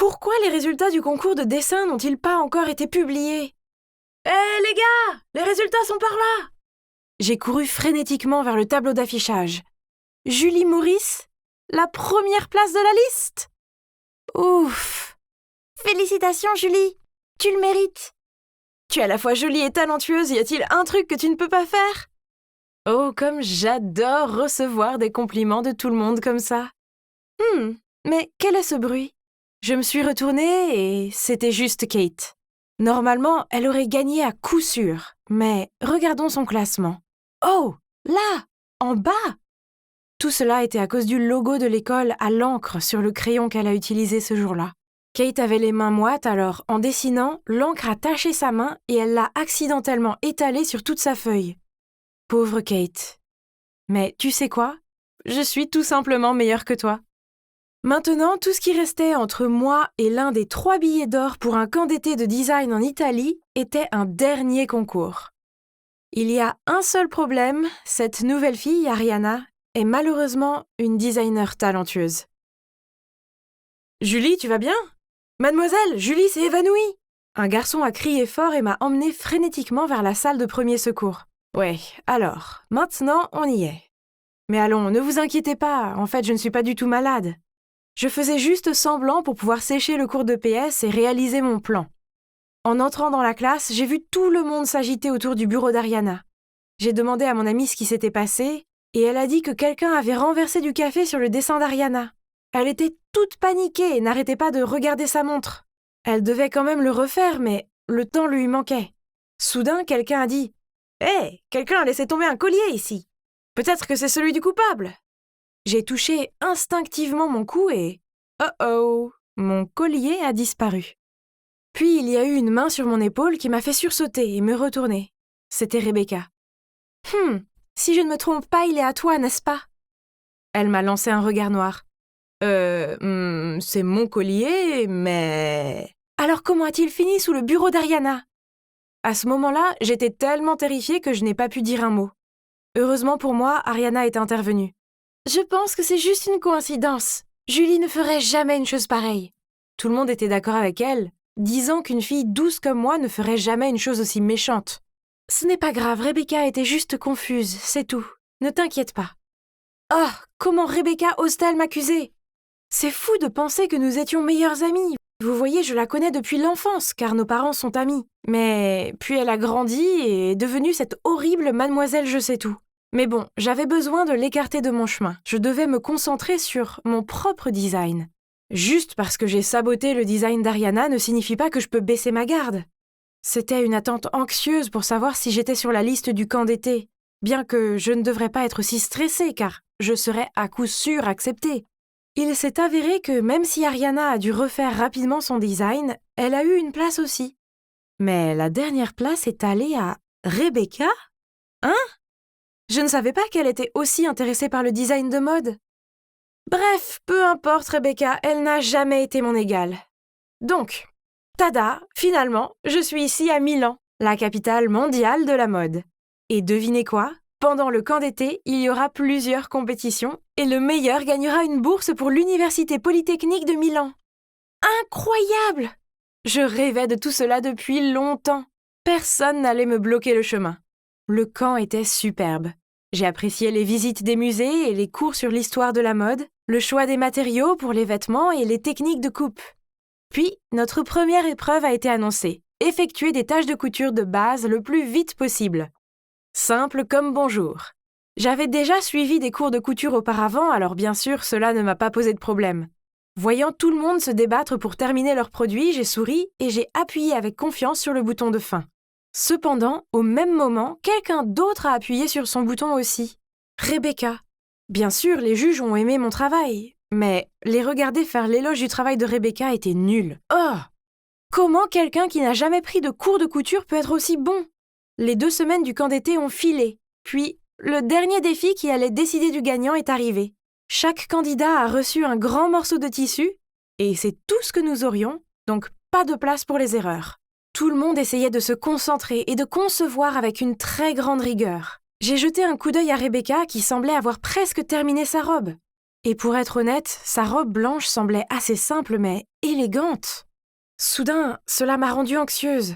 Pourquoi les résultats du concours de dessin n'ont-ils pas encore été publiés? Hé les gars, les résultats sont par là! J'ai couru frénétiquement vers le tableau d'affichage. Julie Maurice, la première place de la liste! Ouf! Félicitations Julie, tu le mérites! Tu es à la fois jolie et talentueuse, y a-t-il un truc que tu ne peux pas faire? Oh, comme j'adore recevoir des compliments de tout le monde comme ça. Mais quel est ce bruit? Je me suis retournée et c'était juste Kate. Normalement, elle aurait gagné à coup sûr, mais regardons son classement. Oh, là, en bas! Tout cela était à cause du logo de l'école à l'encre sur le crayon qu'elle a utilisé ce jour-là. Kate avait les mains moites, alors en dessinant, l'encre a taché sa main et elle l'a accidentellement étalée sur toute sa feuille. Pauvre Kate. Mais tu sais quoi? Je suis tout simplement meilleure que toi. Maintenant, tout ce qui restait entre moi et l'un des 3 billets d'or pour un camp d'été de design en Italie était un dernier concours. Il y a un seul problème, cette nouvelle fille, Ariana, est malheureusement une designer talentueuse. Julie, tu vas bien? Mademoiselle, Julie s'est évanouie! Un garçon a crié fort et m'a emmenée frénétiquement vers la salle de premier secours. Ouais, alors, maintenant on y est. Mais allons, ne vous inquiétez pas, en fait je ne suis pas du tout malade. Je faisais juste semblant pour pouvoir sécher le cours de PS et réaliser mon plan. En entrant dans la classe, j'ai vu tout le monde s'agiter autour du bureau d'Ariana. J'ai demandé à mon amie ce qui s'était passé, et elle a dit que quelqu'un avait renversé du café sur le dessin d'Ariana. Elle était toute paniquée et n'arrêtait pas de regarder sa montre. Elle devait quand même le refaire, mais le temps lui manquait. Soudain, quelqu'un a dit « Hé, quelqu'un a laissé tomber un collier ici. Peut-être que c'est celui du coupable. » J'ai touché instinctivement mon cou et oh, mon collier a disparu. Puis il y a eu une main sur mon épaule qui m'a fait sursauter et me retourner. C'était Rebecca. Si je ne me trompe pas, il est à toi, n'est-ce pas? Elle m'a lancé un regard noir. C'est mon collier, mais... Alors comment a-t-il fini sous le bureau d'Ariana? À ce moment-là, j'étais tellement terrifiée que je n'ai pas pu dire un mot. Heureusement pour moi, Ariana est intervenue. Je pense que c'est juste une coïncidence. Julie ne ferait jamais une chose pareille. Tout le monde était d'accord avec elle, disant qu'une fille douce comme moi ne ferait jamais une chose aussi méchante. Ce n'est pas grave, Rebecca était juste confuse, c'est tout. Ne t'inquiète pas. Oh, comment Rebecca ose-t-elle m'accuser? C'est fou de penser que nous étions meilleures amies. Vous voyez, je la connais depuis l'enfance, car nos parents sont amis. Mais puis elle a grandi et est devenue cette horrible mademoiselle je sais tout. Mais bon, j'avais besoin de l'écarter de mon chemin. Je devais me concentrer sur mon propre design. Juste parce que j'ai saboté le design d'Ariana ne signifie pas que je peux baisser ma garde. C'était une attente anxieuse pour savoir si j'étais sur la liste du camp d'été, bien que je ne devrais pas être si stressée car je serais à coup sûr acceptée. Il s'est avéré que même si Ariana a dû refaire rapidement son design, elle a eu une place aussi. Mais la dernière place est allée à Rebecca? Hein? Je ne savais pas qu'elle était aussi intéressée par le design de mode. Bref, peu importe Rebecca, elle n'a jamais été mon égale. Donc, tada, finalement, je suis ici à Milan, la capitale mondiale de la mode. Et devinez quoi? Pendant le camp d'été, il y aura plusieurs compétitions et le meilleur gagnera une bourse pour l'Université Polytechnique de Milan. Incroyable! Je rêvais de tout cela depuis longtemps. Personne n'allait me bloquer le chemin. Le camp était superbe. J'ai apprécié les visites des musées et les cours sur l'histoire de la mode, le choix des matériaux pour les vêtements et les techniques de coupe. Puis, notre première épreuve a été annoncée. Effectuer des tâches de couture de base le plus vite possible. Simple comme bonjour. J'avais déjà suivi des cours de couture auparavant, alors bien sûr, cela ne m'a pas posé de problème. Voyant tout le monde se débattre pour terminer leurs produits, j'ai souri et j'ai appuyé avec confiance sur le bouton de fin. Cependant, au même moment, quelqu'un d'autre a appuyé sur son bouton aussi. Rebecca. Bien sûr, les juges ont aimé mon travail, mais les regarder faire l'éloge du travail de Rebecca était nul. Oh! Comment quelqu'un qui n'a jamais pris de cours de couture peut être aussi bon? Les 2 semaines du camp d'été ont filé, puis le dernier défi qui allait décider du gagnant est arrivé. Chaque candidat a reçu un grand morceau de tissu, et c'est tout ce que nous aurions, donc pas de place pour les erreurs. Tout le monde essayait de se concentrer et de concevoir avec une très grande rigueur. J'ai jeté un coup d'œil à Rebecca qui semblait avoir presque terminé sa robe. Et pour être honnête, sa robe blanche semblait assez simple mais élégante. Soudain, cela m'a rendue anxieuse.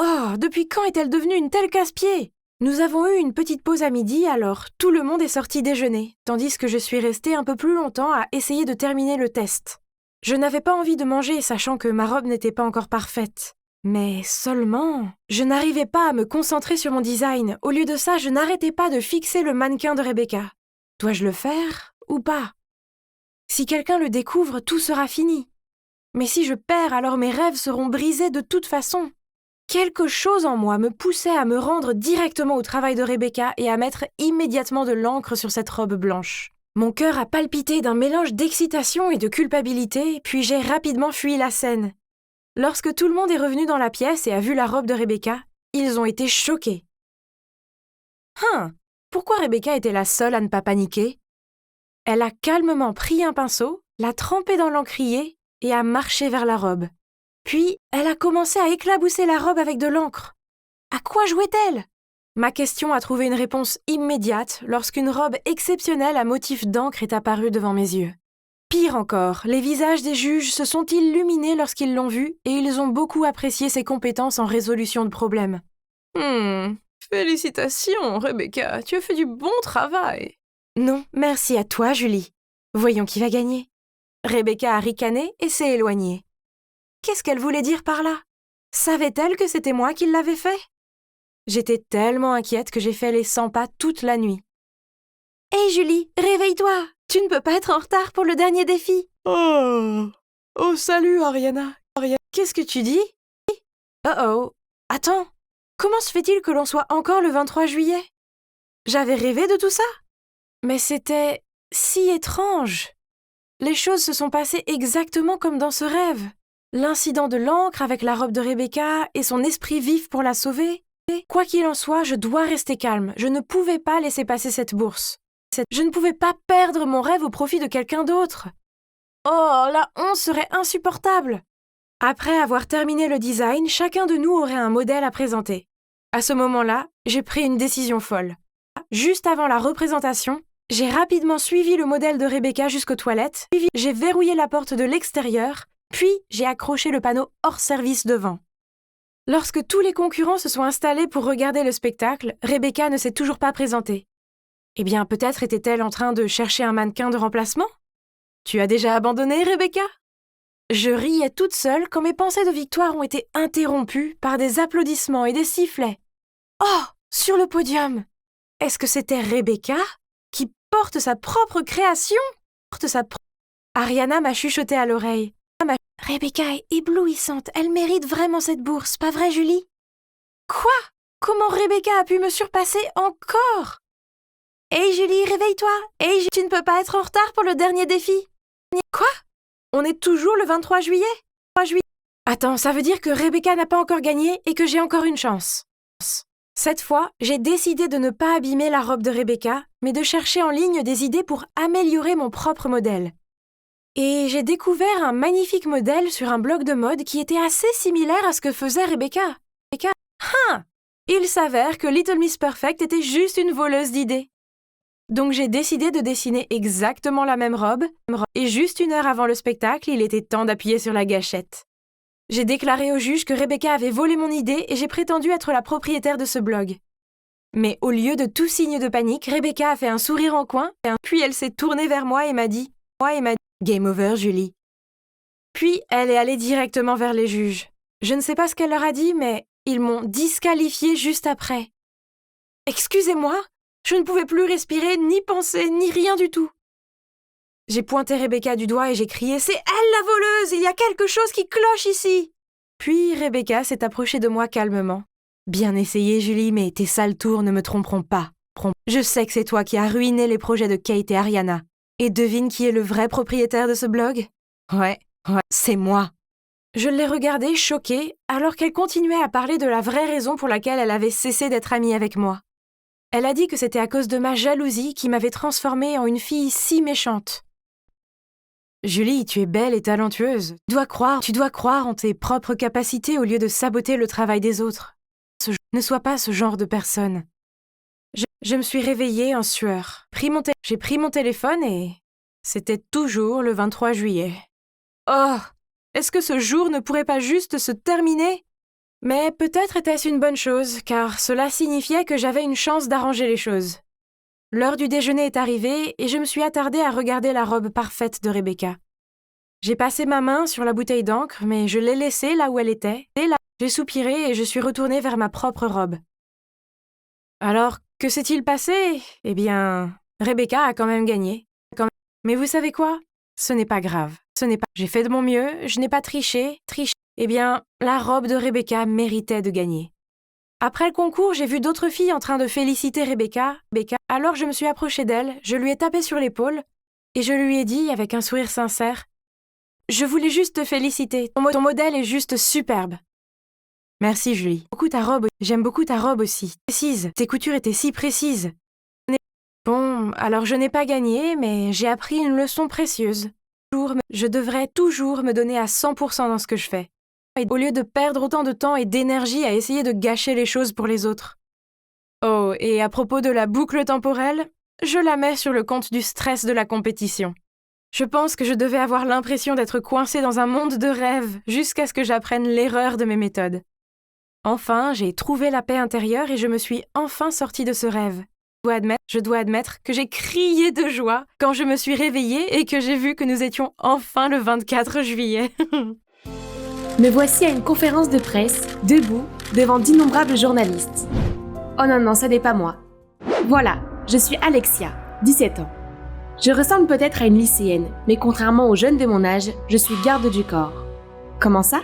Oh, depuis quand est-elle devenue une telle casse-pied? Nous avons eu une petite pause à midi, alors tout le monde est sorti déjeuner, tandis que je suis restée un peu plus longtemps à essayer de terminer le test. Je n'avais pas envie de manger, sachant que ma robe n'était pas encore parfaite. Mais seulement, je n'arrivais pas à me concentrer sur mon design. Au lieu de ça, je n'arrêtais pas de fixer le mannequin de Rebecca. Dois-je le faire ou pas? Si quelqu'un le découvre, tout sera fini. Mais si je perds, alors mes rêves seront brisés de toute façon. Quelque chose en moi me poussait à me rendre directement au travail de Rebecca et à mettre immédiatement de l'encre sur cette robe blanche. Mon cœur a palpité d'un mélange d'excitation et de culpabilité, puis j'ai rapidement fui la scène. Lorsque tout le monde est revenu dans la pièce et a vu la robe de Rebecca, ils ont été choqués. Pourquoi Rebecca était la seule à ne pas paniquer? Elle a calmement pris un pinceau, l'a trempé dans l'encrier et a marché vers la robe. Puis, elle a commencé à éclabousser la robe avec de l'encre. À quoi jouait-elle? Ma question a trouvé une réponse immédiate lorsqu'une robe exceptionnelle à motif d'encre est apparue devant mes yeux. Pire encore, les visages des juges se sont illuminés lorsqu'ils l'ont vue et ils ont beaucoup apprécié ses compétences en résolution de problèmes. Félicitations, Rebecca, tu as fait du bon travail. Non, merci à toi, Julie. Voyons qui va gagner. Rebecca a ricané et s'est éloignée. Qu'est-ce qu'elle voulait dire par là? Savait-elle que c'était moi qui l'avais fait? J'étais tellement inquiète que j'ai fait les 100 pas toute la nuit. « Hé Julie, réveille-toi! Tu ne peux pas être en retard pour le dernier défi! » Oh salut, Ariana. Qu'est-ce que tu dis? Oh, attends, comment se fait-il que l'on soit encore le 23 juillet? J'avais rêvé de tout ça? Mais c'était si étrange. Les choses se sont passées exactement comme dans ce rêve. L'incident de l'encre avec la robe de Rebecca et son esprit vif pour la sauver. Quoi qu'il en soit, je dois rester calme. Je ne pouvais pas laisser passer cette bourse. Je ne pouvais pas perdre mon rêve au profit de quelqu'un d'autre. Oh, la honte serait insupportable. Après avoir terminé le design, chacun de nous aurait un modèle à présenter. À ce moment-là, j'ai pris une décision folle. Juste avant la représentation, j'ai rapidement suivi le modèle de Rebecca jusqu'aux toilettes, puis j'ai verrouillé la porte de l'extérieur, puis j'ai accroché le panneau hors service devant. Lorsque tous les concurrents se sont installés pour regarder le spectacle, Rebecca ne s'est toujours pas présentée. Eh bien, peut-être était-elle en train de chercher un mannequin de remplacement? Tu as déjà abandonné, Rebecca? Je riais toute seule quand mes pensées de victoire ont été interrompues par des applaudissements et des sifflets. Oh, sur le podium! Est-ce que c'était Rebecca qui porte sa propre création? Ariana m'a chuchoté à l'oreille. Rebecca est éblouissante, elle mérite vraiment cette bourse, pas vrai, Julie? Quoi? Comment Rebecca a pu me surpasser encore? Hey Julie, réveille-toi! Hey, tu ne peux pas être en retard pour le dernier défi! Quoi? On est toujours le 23 juillet? Attends, ça veut dire que Rebecca n'a pas encore gagné et que j'ai encore une chance. Cette fois, j'ai décidé de ne pas abîmer la robe de Rebecca, mais de chercher en ligne des idées pour améliorer mon propre modèle. Et j'ai découvert un magnifique modèle sur un blog de mode qui était assez similaire à ce que faisait Rebecca. Il s'avère que Little Miss Perfect était juste une voleuse d'idées. Donc j'ai décidé de dessiner exactement la même robe, et juste 1 heure avant le spectacle, il était temps d'appuyer sur la gâchette. J'ai déclaré au juge que Rebecca avait volé mon idée et j'ai prétendu être la propriétaire de ce blog. Mais au lieu de tout signe de panique, Rebecca a fait un sourire en coin, puis elle s'est tournée vers moi et m'a dit « Game over, Julie ». Puis elle est allée directement vers les juges. Je ne sais pas ce qu'elle leur a dit, mais ils m'ont disqualifiée juste après. Excusez-moi, je ne pouvais plus respirer, ni penser, ni rien du tout. J'ai pointé Rebecca du doigt et j'ai crié « C'est elle la voleuse! Il y a quelque chose qui cloche ici !» Puis Rebecca s'est approchée de moi calmement. « Bien essayé, Julie, mais tes sales tours ne me tromperont pas. Je sais que c'est toi qui as ruiné les projets de Kate et Ariana. Et devine qui est le vrai propriétaire de ce blog? Ouais, c'est moi. » Je l'ai regardée choquée alors qu'elle continuait à parler de la vraie raison pour laquelle elle avait cessé d'être amie avec moi. Elle a dit que c'était à cause de ma jalousie qui m'avait transformée en une fille si méchante. Julie, tu es belle et talentueuse. Tu dois croire en tes propres capacités au lieu de saboter le travail des autres. Ne sois pas ce genre de personne. Je me suis réveillée en sueur. J'ai pris mon téléphone et C'était toujours le 23 juillet. Oh! Est-ce que ce jour ne pourrait pas juste se terminer? Mais peut-être était-ce une bonne chose, car cela signifiait que j'avais une chance d'arranger les choses. L'heure du déjeuner est arrivée et je me suis attardée à regarder la robe parfaite de Rebecca. J'ai passé ma main sur la bouteille d'encre, mais je l'ai laissée là où elle était. Et là, j'ai soupiré et je suis retournée vers ma propre robe. Alors, que s'est-il passé? Eh bien, Rebecca a quand même gagné. Mais vous savez quoi? Ce n'est pas grave. J'ai fait de mon mieux, je n'ai pas triché. Eh bien, la robe de Rebecca méritait de gagner. Après le concours, j'ai vu d'autres filles en train de féliciter Rebecca. Alors je me suis approchée d'elle, je lui ai tapé sur l'épaule et je lui ai dit avec un sourire sincère « Je voulais juste te féliciter, ton modèle est juste superbe. » Merci Julie. J'aime beaucoup ta robe aussi. Précise, tes coutures étaient si précises. Bon, alors je n'ai pas gagné, mais j'ai appris une leçon précieuse. Je devrais toujours me donner à 100% dans ce que je fais. Au lieu de perdre autant de temps et d'énergie à essayer de gâcher les choses pour les autres. Oh, et à propos de la boucle temporelle, je la mets sur le compte du stress de la compétition. Je pense que je devais avoir l'impression d'être coincée dans un monde de rêve jusqu'à ce que j'apprenne l'erreur de mes méthodes. Enfin, j'ai trouvé la paix intérieure et je me suis enfin sortie de ce rêve. Je dois admettre que j'ai crié de joie quand je me suis réveillée et que j'ai vu que nous étions enfin le 24 juillet. Me voici à une conférence de presse, debout, devant d'innombrables journalistes. Oh non, ça n'est pas moi. Voilà, je suis Alexia, 17 ans. Je ressemble peut-être à une lycéenne, mais contrairement aux jeunes de mon âge, je suis garde du corps. Comment ça?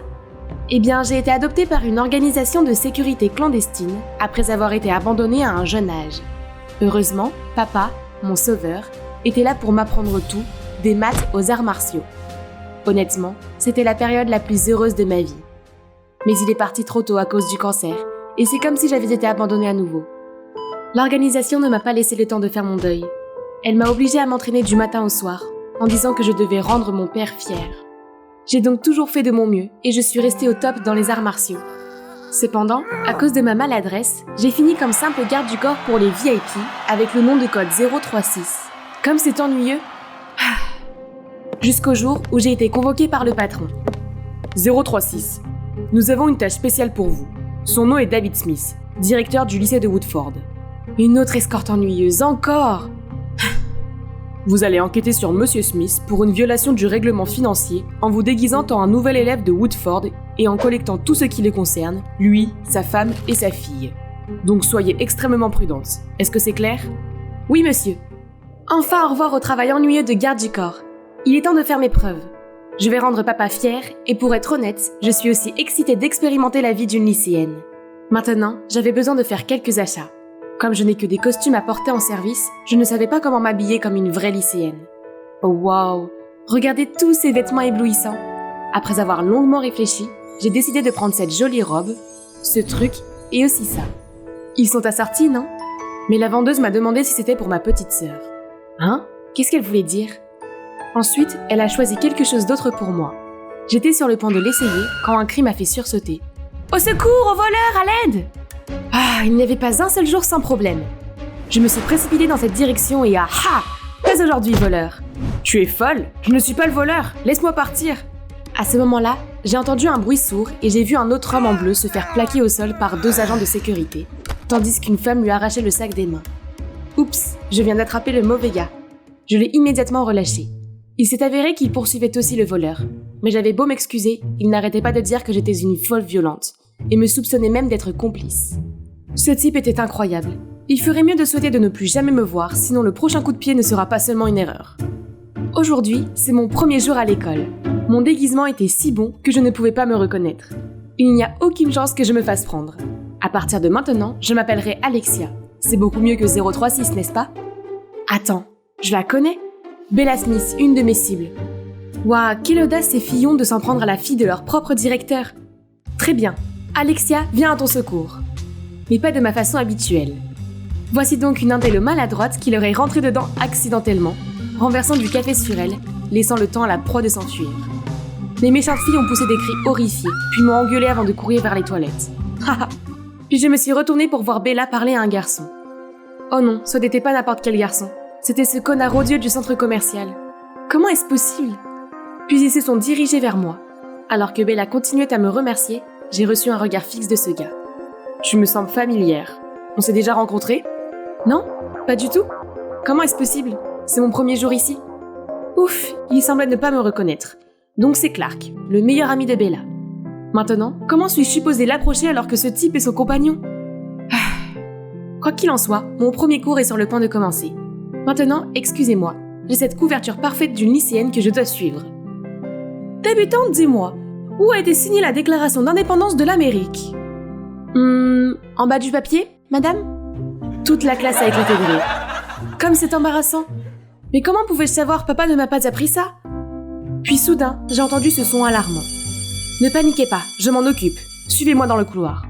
Eh bien, j'ai été adoptée par une organisation de sécurité clandestine après avoir été abandonnée à un jeune âge. Heureusement, papa, mon sauveur, était là pour m'apprendre tout, des maths aux arts martiaux. Honnêtement, c'était la période la plus heureuse de ma vie. Mais il est parti trop tôt à cause du cancer, et c'est comme si j'avais été abandonnée à nouveau. L'organisation ne m'a pas laissé le temps de faire mon deuil. Elle m'a obligée à m'entraîner du matin au soir, en disant que je devais rendre mon père fier. J'ai donc toujours fait de mon mieux, et je suis restée au top dans les arts martiaux. Cependant, à cause de ma maladresse, j'ai fini comme simple garde du corps pour les VIP, avec le nom de code 036. Comme c'est ennuyeux. Jusqu'au jour où j'ai été convoquée par le patron. 036. Nous avons une tâche spéciale pour vous. Son nom est David Smith, directeur du lycée de Woodford. Une autre escorte ennuyeuse, encore. Vous allez enquêter sur Monsieur Smith pour une violation du règlement financier en vous déguisant en un nouvel élève de Woodford et en collectant tout ce qui le concerne, lui, sa femme et sa fille. Donc soyez extrêmement prudente. Est-ce que c'est clair? Oui, monsieur. Enfin, au revoir au travail ennuyeux de garde du corps. Il est temps de faire mes preuves. Je vais rendre papa fier, et pour être honnête, je suis aussi excitée d'expérimenter la vie d'une lycéenne. Maintenant, j'avais besoin de faire quelques achats. Comme je n'ai que des costumes à porter en service, je ne savais pas comment m'habiller comme une vraie lycéenne. Oh waouh! Regardez tous ces vêtements éblouissants. Après avoir longuement réfléchi, j'ai décidé de prendre cette jolie robe, ce truc et aussi ça. Ils sont assortis, non? Mais la vendeuse m'a demandé si c'était pour ma petite sœur. Hein? Qu'est-ce qu'elle voulait dire? Ensuite, elle a choisi quelque chose d'autre pour moi. J'étais sur le point de l'essayer quand un cri m'a fait sursauter. Au secours, aux voleurs, à l'aide! Ah, il n'y avait pas un seul jour sans problème. Je me suis précipitée dans cette direction et pas aujourd'hui, voleur! Tu es folle? Je ne suis pas le voleur! Laisse-moi partir! À ce moment-là, j'ai entendu un bruit sourd et j'ai vu un autre homme en bleu se faire plaquer au sol par 2 agents de sécurité, tandis qu'une femme lui arrachait le sac des mains. Oups, je viens d'attraper le mauvais gars. Je l'ai immédiatement relâché. Il s'est avéré qu'il poursuivait aussi le voleur. Mais j'avais beau m'excuser, il n'arrêtait pas de dire que j'étais une folle violente, et me soupçonnait même d'être complice. Ce type était incroyable. Il ferait mieux de souhaiter de ne plus jamais me voir, sinon le prochain coup de pied ne sera pas seulement une erreur. Aujourd'hui, c'est mon premier jour à l'école. Mon déguisement était si bon que je ne pouvais pas me reconnaître. Il n'y a aucune chance que je me fasse prendre. À partir de maintenant, je m'appellerai Alexia. C'est beaucoup mieux que 036, n'est-ce pas? Attends, je la connais? Bella Smith, une de mes cibles. Waouh, quelle audace ces filles ont de s'en prendre à la fille de leur propre directeur. Très bien, Alexia, viens à ton secours. Mais pas de ma façon habituelle. Voici donc une indelle maladroite qui leur est rentrée dedans accidentellement, renversant du café sur elle, laissant le temps à la proie de s'enfuir. Les méchantes filles ont poussé des cris horrifiés, puis m'ont engueulée avant de courir vers les toilettes. Puis je me suis retournée pour voir Bella parler à un garçon. Oh non, ce n'était pas n'importe quel garçon. C'était ce connard odieux du centre commercial. Comment est-ce possible? Puis ils se sont dirigés vers moi. Alors que Bella continuait à me remercier, j'ai reçu un regard fixe de ce gars. Tu me sembles familière. On s'est déjà rencontrés? Non, pas du tout. Comment est-ce possible? C'est mon premier jour ici. Ouf, il semblait ne pas me reconnaître. Donc c'est Clark, le meilleur ami de Bella. Maintenant, comment suis-je supposée l'approcher alors que ce type est son compagnon? Quoi qu'il en soit, mon premier cours est sur le point de commencer. Maintenant, excusez-moi, j'ai cette couverture parfaite d'une lycéenne que je dois suivre. Débutante, dis-moi, où a été signée la déclaration d'indépendance de l'Amérique? En bas du papier, madame? Toute la classe a éclaté de rire. Comme c'est embarrassant. Mais comment pouvais-je savoir, papa ne m'a pas appris ça? Puis soudain, j'ai entendu ce son alarmant. Ne paniquez pas, je m'en occupe. Suivez-moi dans le couloir.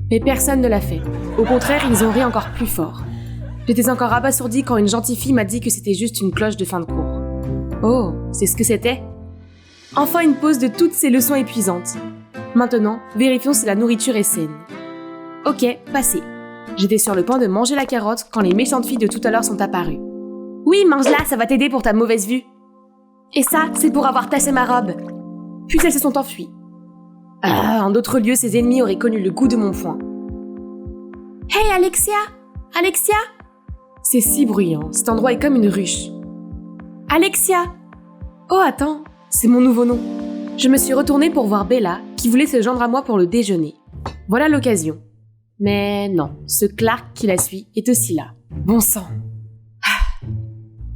Mais personne ne l'a fait. Au contraire, ils ont ri encore plus fort. J'étais encore abasourdie quand une gentille fille m'a dit que c'était juste une cloche de fin de cours. Oh, c'est ce que c'était? Enfin une pause de toutes ces leçons épuisantes. Maintenant, vérifions si la nourriture est saine. Ok, passez. J'étais sur le point de manger la carotte quand les méchantes filles de tout à l'heure sont apparues. Oui, mange-la, ça va t'aider pour ta mauvaise vue. Et ça, c'est pour avoir taché ma robe. Puis elles se sont enfuies. En d'autres lieux, ses ennemis auraient connu le goût de mon poing. Hey Alexia! Alexia! C'est si bruyant, cet endroit est comme une ruche. Alexia! Oh attends, c'est mon nouveau nom. Je me suis retournée pour voir Bella, qui voulait se joindre à moi pour le déjeuner. Voilà l'occasion. Mais non, ce Clark qui la suit est aussi là. Bon sang!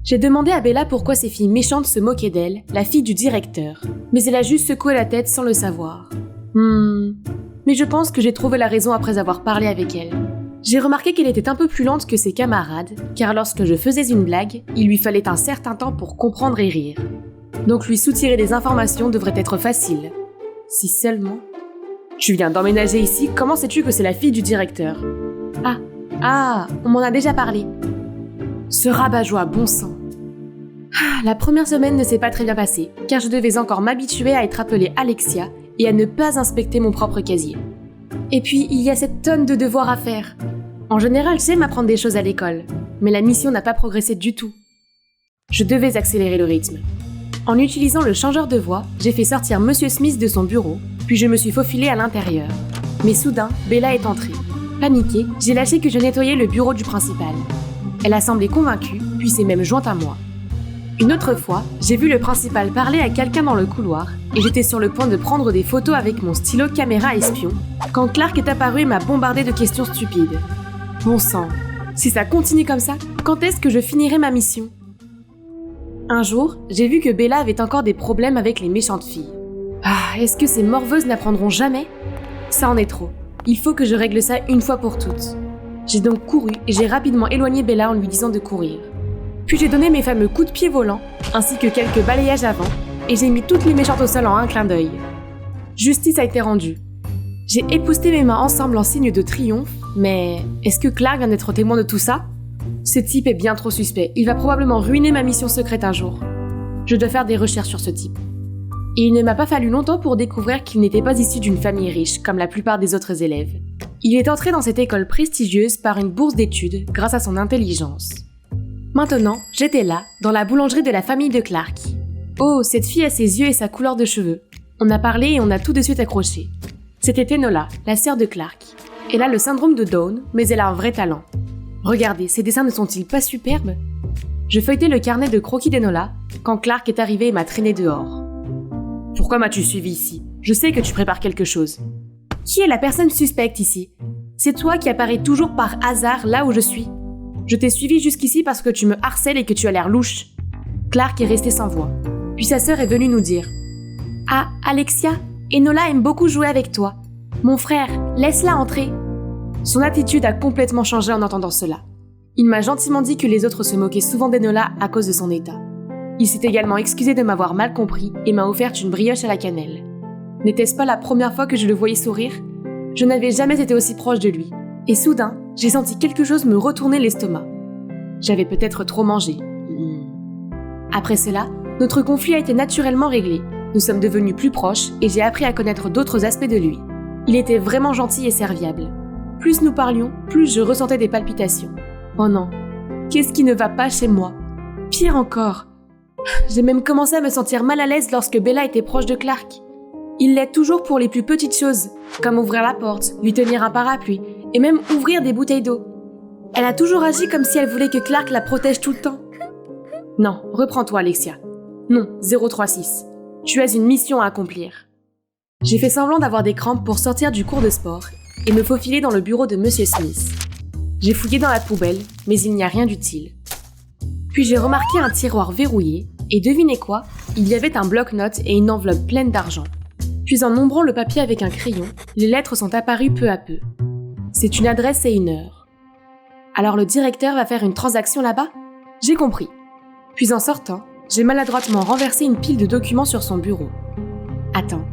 J'ai demandé à Bella pourquoi ces filles méchantes se moquaient d'elle, la fille du directeur. Mais elle a juste secoué la tête sans le savoir. Mais je pense que j'ai trouvé la raison après avoir parlé avec elle. J'ai remarqué qu'elle était un peu plus lente que ses camarades, car lorsque je faisais une blague, il lui fallait un certain temps pour comprendre et rire. Donc lui soutirer des informations devrait être facile. Si seulement... Tu viens d'emménager ici, comment sais-tu que c'est la fille du directeur? On m'en a déjà parlé. Ce rabat-joie, bon sang. La première semaine ne s'est pas très bien passée, car je devais encore m'habituer à être appelée Alexia et à ne pas inspecter mon propre casier. Et puis, il y a cette tonne de devoirs à faire. En général, j'aime apprendre des choses à l'école, mais la mission n'a pas progressé du tout. Je devais accélérer le rythme. En utilisant le changeur de voix, j'ai fait sortir Monsieur Smith de son bureau, puis je me suis faufilée à l'intérieur. Mais soudain, Bella est entrée. Paniquée, j'ai lâché que je nettoyais le bureau du principal. Elle a semblé convaincue, puis s'est même jointe à moi. Une autre fois, j'ai vu le principal parler à quelqu'un dans le couloir et j'étais sur le point de prendre des photos avec mon stylo caméra espion quand Clark est apparu et m'a bombardé de questions stupides. Bon sang, si ça continue comme ça, quand est-ce que je finirai ma mission? Un jour, j'ai vu que Bella avait encore des problèmes avec les méchantes filles. Est-ce que ces morveuses n'apprendront jamais? Ça en est trop. Il faut que je règle ça une fois pour toutes. J'ai donc couru et j'ai rapidement éloigné Bella en lui disant de courir. Puis j'ai donné mes fameux coups de pied volants, ainsi que quelques balayages avant, et j'ai mis toutes les méchantes au sol en un clin d'œil. Justice a été rendue. J'ai épousseté mes mains ensemble en signe de triomphe, mais est-ce que Clark vient d'être témoin de tout ça? Ce type est bien trop suspect, il va probablement ruiner ma mission secrète un jour. Je dois faire des recherches sur ce type. Et il ne m'a pas fallu longtemps pour découvrir qu'il n'était pas issu d'une famille riche, comme la plupart des autres élèves. Il est entré dans cette école prestigieuse par une bourse d'études grâce à son intelligence. Maintenant, j'étais là, dans la boulangerie de la famille de Clark. Oh, cette fille a ses yeux et sa couleur de cheveux. On a parlé et on a tout de suite accroché. C'était Enola, la sœur de Clark. Elle a le syndrome de Down, mais elle a un vrai talent. Regardez, ses dessins ne sont-ils pas superbes? Je feuilletais le carnet de croquis d'Enola quand Clark est arrivé et m'a traîné dehors. Pourquoi m'as-tu suivi ici? Je sais que tu prépares quelque chose. Qui est la personne suspecte ici? C'est toi qui apparais toujours par hasard là où je suis. Je t'ai suivi jusqu'ici parce que tu me harcèles et que tu as l'air louche. Clark est resté sans voix. Puis sa sœur est venue nous dire « Ah, Alexia, Enola aime beaucoup jouer avec toi. Mon frère, laisse-la entrer. » Son attitude a complètement changé en entendant cela. Il m'a gentiment dit que les autres se moquaient souvent d'Enola à cause de son état. Il s'est également excusé de m'avoir mal compris et m'a offert une brioche à la cannelle. N'était-ce pas la première fois que je le voyais sourire? Je n'avais jamais été aussi proche de lui. Et soudain, j'ai senti quelque chose me retourner l'estomac. J'avais peut-être trop mangé. Après cela, notre conflit a été naturellement réglé. Nous sommes devenus plus proches et j'ai appris à connaître d'autres aspects de lui. Il était vraiment gentil et serviable. Plus nous parlions, plus je ressentais des palpitations. Oh non, qu'est-ce qui ne va pas chez moi? Pire encore, J'ai même commencé à me sentir mal à l'aise lorsque Bella était proche de Clark. Il l'aide toujours pour les plus petites choses, comme ouvrir la porte, lui tenir un parapluie, et même ouvrir des bouteilles d'eau. Elle a toujours agi comme si elle voulait que Clark la protège tout le temps. Non, reprends-toi, Alexia. Non, 036. Tu as une mission à accomplir. J'ai fait semblant d'avoir des crampes pour sortir du cours de sport et me faufiler dans le bureau de Monsieur Smith. J'ai fouillé dans la poubelle, mais il n'y a rien d'utile. Puis j'ai remarqué un tiroir verrouillé, et devinez quoi? Il y avait un bloc-notes et une enveloppe pleine d'argent. Puis en nombrant le papier avec un crayon, les lettres sont apparues peu à peu. C'est une adresse et une heure. Alors le directeur va faire une transaction là-bas? J'ai compris. Puis en sortant, j'ai maladroitement renversé une pile de documents sur son bureau. Attends,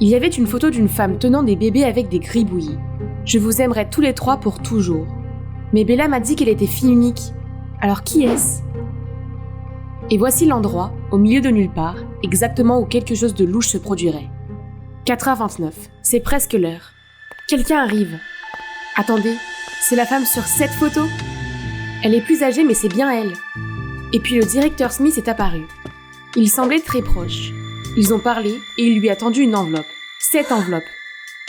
il y avait une photo d'une femme tenant des bébés avec des gribouillis. Je vous aimerai tous les trois pour toujours. Mais Bella m'a dit qu'elle était fille unique. Alors qui est-ce? Et voici l'endroit, au milieu de nulle part, exactement où quelque chose de louche se produirait. 4h29, c'est presque l'heure. Quelqu'un arrive. Attendez, c'est la femme sur cette photo? Elle est plus âgée, mais c'est bien elle. Et puis le directeur Smith est apparu. Il semblait très proche. Ils ont parlé et il lui a tendu une enveloppe. Cette enveloppe.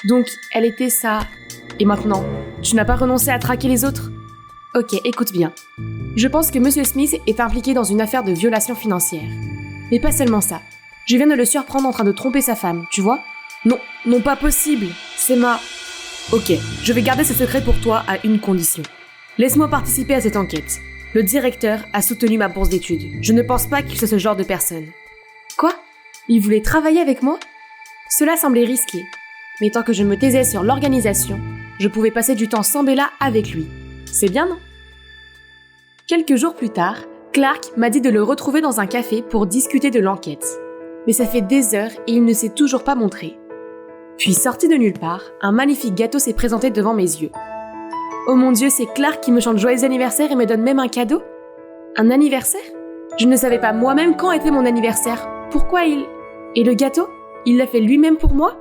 Donc, elle était ça. Et maintenant, tu n'as pas renoncé à traquer les autres? Ok, écoute bien. Je pense que Monsieur Smith est impliqué dans une affaire de violation financière. Mais pas seulement ça. Je viens de le surprendre en train de tromper sa femme, tu vois? Non, non pas possible. C'est ma... Ok, je vais garder ce secret pour toi à une condition. Laisse-moi participer à cette enquête. Le directeur a soutenu ma bourse d'études. Je ne pense pas qu'il soit ce genre de personne. Quoi? Il voulait travailler avec moi? Cela semblait risqué. Mais tant que je me taisais sur l'organisation, je pouvais passer du temps sans Bella avec lui. C'est bien, non? Quelques jours plus tard, Clark m'a dit de le retrouver dans un café pour discuter de l'enquête. Mais ça fait des heures et il ne s'est toujours pas montré. Puis, sorti de nulle part, un magnifique gâteau s'est présenté devant mes yeux. Oh mon Dieu, c'est Clark qui me chante joyeux anniversaire et me donne même un cadeau? Un anniversaire? Je ne savais pas moi-même quand était mon anniversaire. Pourquoi il... Et le gâteau? Il l'a fait lui-même pour moi?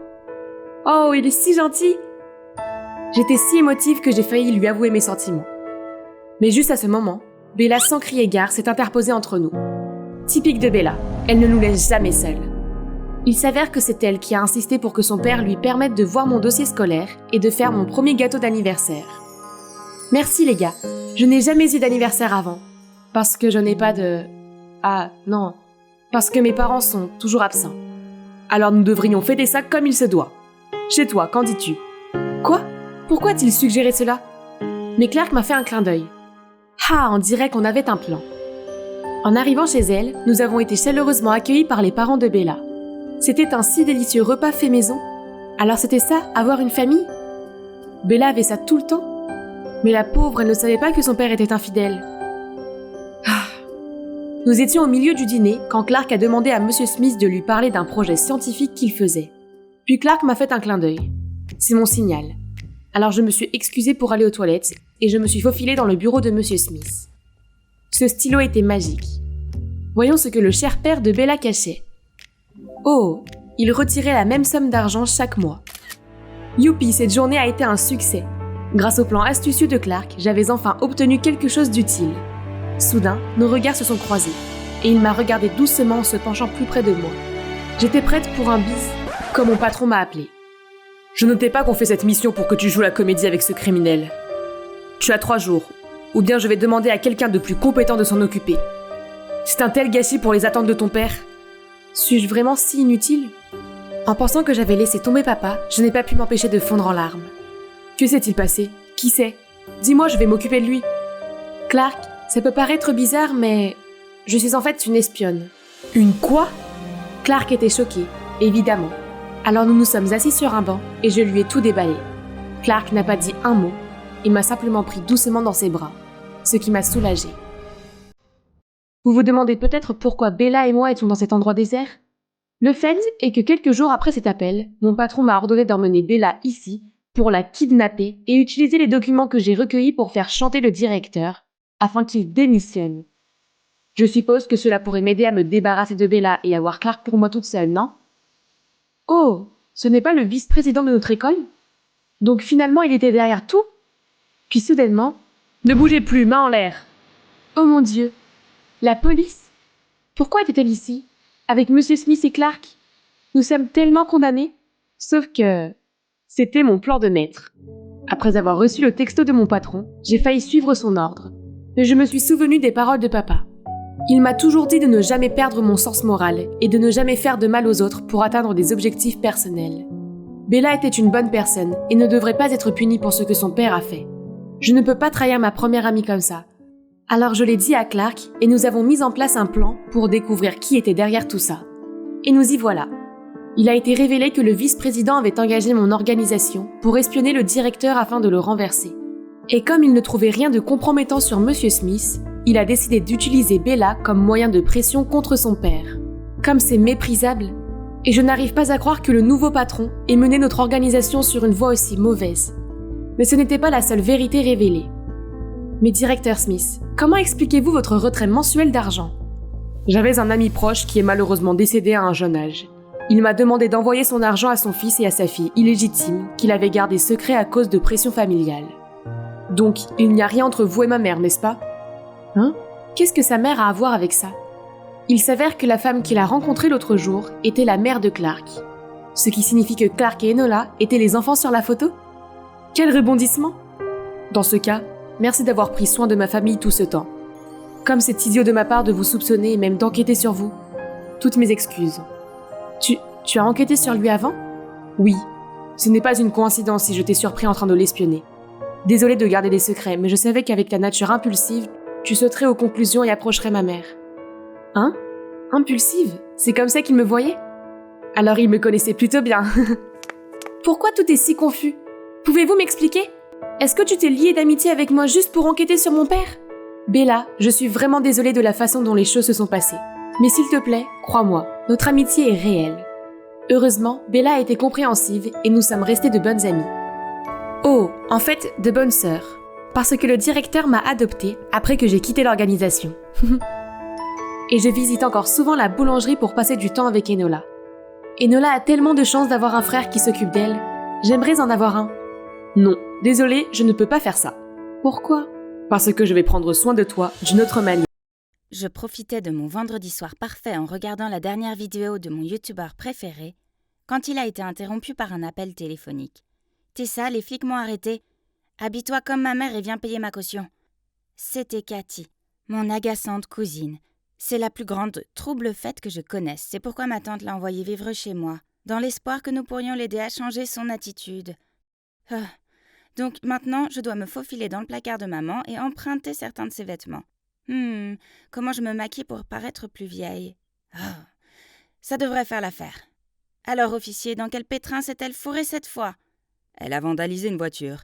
Oh, il est si gentil! J'étais si émotive que j'ai failli lui avouer mes sentiments. Mais juste à ce moment, Bella, sans crier gare, s'est interposée entre nous. Typique de Bella, elle ne nous laisse jamais seuls. Il s'avère que c'est elle qui a insisté pour que son père lui permette de voir mon dossier scolaire et de faire mon premier gâteau d'anniversaire. Merci les gars, je n'ai jamais eu d'anniversaire avant. Parce que je n'ai pas de... Ah, non. Parce que mes parents sont toujours absents. Alors nous devrions fêter ça comme il se doit. Chez toi, qu'en dis-tu? Quoi? Pourquoi a-t-il suggéré cela? Mais Clark m'a fait un clin d'œil. Ah, on dirait qu'on avait un plan. En arrivant chez elle, nous avons été chaleureusement accueillis par les parents de Bella. C'était un si délicieux repas fait maison. Alors c'était ça, avoir une famille? Bella avait ça tout le temps. Mais la pauvre, elle ne savait pas que son père était infidèle. Ah. Nous étions au milieu du dîner quand Clark a demandé à Monsieur Smith de lui parler d'un projet scientifique qu'il faisait. Puis Clark m'a fait un clin d'œil. C'est mon signal. Alors je me suis excusée pour aller aux toilettes et je me suis faufilée dans le bureau de Monsieur Smith. Ce stylo était magique. Voyons ce que le cher père de Bella cachait. Oh, il retirait la même somme d'argent chaque mois. Youpi, cette journée a été un succès. Grâce au plan astucieux de Clark, j'avais enfin obtenu quelque chose d'utile. Soudain, nos regards se sont croisés, et il m'a regardé doucement en se penchant plus près de moi. J'étais prête pour un bis, comme mon patron m'a appelé. Je notais pas qu'on fait cette mission pour que tu joues la comédie avec ce criminel. Tu as 3 jours, ou bien je vais demander à quelqu'un de plus compétent de s'en occuper. C'est un tel gâchis pour les attentes de ton père. Suis-je vraiment si inutile? En pensant que j'avais laissé tomber papa, je n'ai pas pu m'empêcher de fondre en larmes. Que s'est-il passé? Qui sait? Dis-moi, je vais m'occuper de lui. Clark, ça peut paraître bizarre, mais... je suis en fait une espionne. Une quoi? Clark était choqué, évidemment. Alors nous nous sommes assis sur un banc et je lui ai tout déballé. Clark n'a pas dit un mot, il m'a simplement pris doucement dans ses bras, ce qui m'a soulagée. Vous vous demandez peut-être pourquoi Bella et moi étions dans cet endroit désert? Le fait est que quelques jours après cet appel, mon patron m'a ordonné d'emmener Bella ici pour la kidnapper et utiliser les documents que j'ai recueillis pour faire chanter le directeur afin qu'il démissionne. Je suppose que cela pourrait m'aider à me débarrasser de Bella et avoir Clark pour moi toute seule, non? Oh, ce n'est pas le vice-président de notre école? Donc finalement il était derrière tout? Puis soudainement, ne bougez plus, main en l'air. Oh mon Dieu, la police? Pourquoi était-elle ici? Avec Monsieur Smith et Clark? Nous sommes tellement condamnés. Sauf que c'était mon plan de maître. Après avoir reçu le texto de mon patron, j'ai failli suivre son ordre. Mais je me suis souvenu des paroles de papa. Il m'a toujours dit de ne jamais perdre mon sens moral et de ne jamais faire de mal aux autres pour atteindre des objectifs personnels. Bella était une bonne personne et ne devrait pas être punie pour ce que son père a fait. Je ne peux pas trahir ma première amie comme ça. Alors je l'ai dit à Clark et nous avons mis en place un plan pour découvrir qui était derrière tout ça. Et nous y voilà. Il a été révélé que le vice-président avait engagé mon organisation pour espionner le directeur afin de le renverser. Et comme il ne trouvait rien de compromettant sur Monsieur Smith, il a décidé d'utiliser Bella comme moyen de pression contre son père. Comme c'est méprisable, et je n'arrive pas à croire que le nouveau patron ait mené notre organisation sur une voie aussi mauvaise. Mais ce n'était pas la seule vérité révélée. Mais directeur Smith, comment expliquez-vous votre retrait mensuel d'argent? J'avais un ami proche qui est malheureusement décédé à un jeune âge. Il m'a demandé d'envoyer son argent à son fils et à sa fille illégitime qu'il avait gardé secret à cause de pression familiale. Donc, il n'y a rien entre vous et ma mère, n'est-ce pas? Hein? Qu'est-ce que sa mère a à voir avec ça? Il s'avère que la femme qu'il a rencontrée l'autre jour était la mère de Clark. Ce qui signifie que Clark et Enola étaient les enfants sur la photo? Quel rebondissement! Dans ce cas, merci d'avoir pris soin de ma famille tout ce temps. Comme c'est idiot de ma part de vous soupçonner et même d'enquêter sur vous. Toutes mes excuses. Tu as enquêté sur lui avant? Oui. Ce n'est pas une coïncidence si je t'ai surpris en train de l'espionner. Désolée de garder des secrets, mais je savais qu'avec ta nature impulsive, tu sauterais aux conclusions et approcherais ma mère. Hein? Impulsive? C'est comme ça qu'il me voyait? Alors il me connaissait plutôt bien. Pourquoi tout est si confus? Pouvez-vous m'expliquer? Est-ce que tu t'es liée d'amitié avec moi juste pour enquêter sur mon père? Bella, je suis vraiment désolée de la façon dont les choses se sont passées. Mais s'il te plaît, crois-moi, notre amitié est réelle. Heureusement, Bella a été compréhensive et nous sommes restés de bonnes amies. Oh, en fait, de bonnes sœurs. Parce que le directeur m'a adoptée après que j'ai quitté l'organisation. Et je visite encore souvent la boulangerie pour passer du temps avec Enola. Enola a tellement de chance d'avoir un frère qui s'occupe d'elle. J'aimerais en avoir un. Non, désolée, je ne peux pas faire ça. Pourquoi? Parce que je vais prendre soin de toi d'une autre manière. Je profitais de mon vendredi soir parfait en regardant la dernière vidéo de mon youtubeur préféré quand il a été interrompu par un appel téléphonique. « Tessa, les flics m'ont arrêté. Habille-toi comme ma mère et viens payer ma caution. » C'était Cathy, mon agaçante cousine. C'est la plus grande trouble-fête que je connaisse. C'est pourquoi ma tante l'a envoyée vivre chez moi, dans l'espoir que nous pourrions l'aider à changer son attitude. Donc maintenant, je dois me faufiler dans le placard de maman et emprunter certains de ses vêtements. Comment je me maquille pour paraître plus vieille? Ça devrait faire l'affaire. Alors, officier, dans quel pétrin s'est-elle fourrée cette fois? Elle a vandalisé une voiture.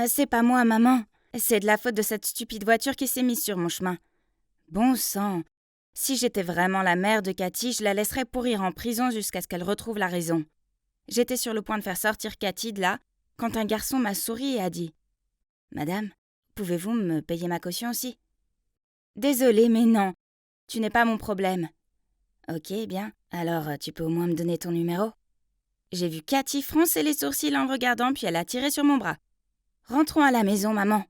C'est pas moi, maman. C'est de la faute de cette stupide voiture qui s'est mise sur mon chemin. Bon sang. Si j'étais vraiment la mère de Cathy, je la laisserais pourrir en prison jusqu'à ce qu'elle retrouve la raison. J'étais sur le point de faire sortir Cathy de là, quand un garçon m'a souri et a dit « Madame, pouvez-vous me payer ma caution aussi ?» Désolée, mais non. Tu n'es pas mon problème. Ok, bien. Alors, tu peux au moins me donner ton numéro? J'ai vu Cathy froncer les sourcils en le regardant, puis elle a tiré sur mon bras. Rentrons à la maison, maman.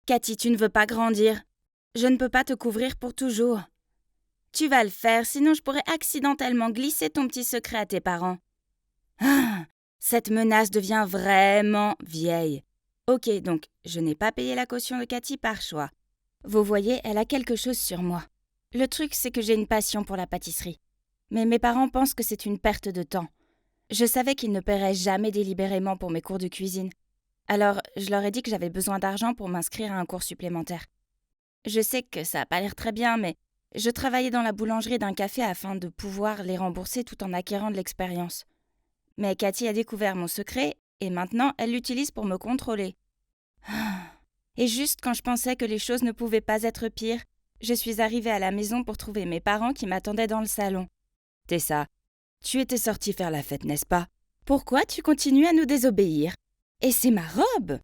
Cathy, tu ne veux pas grandir. Je ne peux pas te couvrir pour toujours. Tu vas le faire, sinon je pourrais accidentellement glisser ton petit secret à tes parents. Cette menace devient vraiment vieille. Ok, donc, je n'ai pas payé la caution de Cathy par choix. Vous voyez, elle a quelque chose sur moi. Le truc, c'est que j'ai une passion pour la pâtisserie. Mais mes parents pensent que c'est une perte de temps. Je savais qu'ils ne paieraient jamais délibérément pour mes cours de cuisine. Alors, je leur ai dit que j'avais besoin d'argent pour m'inscrire à un cours supplémentaire. Je sais que ça n'a pas l'air très bien, mais je travaillais dans la boulangerie d'un café afin de pouvoir les rembourser tout en acquérant de l'expérience. Mais Cathy a découvert mon secret et maintenant elle l'utilise pour me contrôler. Et juste quand je pensais que les choses ne pouvaient pas être pires, je suis arrivée à la maison pour trouver mes parents qui m'attendaient dans le salon. « Tessa, tu étais sortie faire la fête, n'est-ce pas? Pourquoi tu continues à nous désobéir? Et c'est ma robe!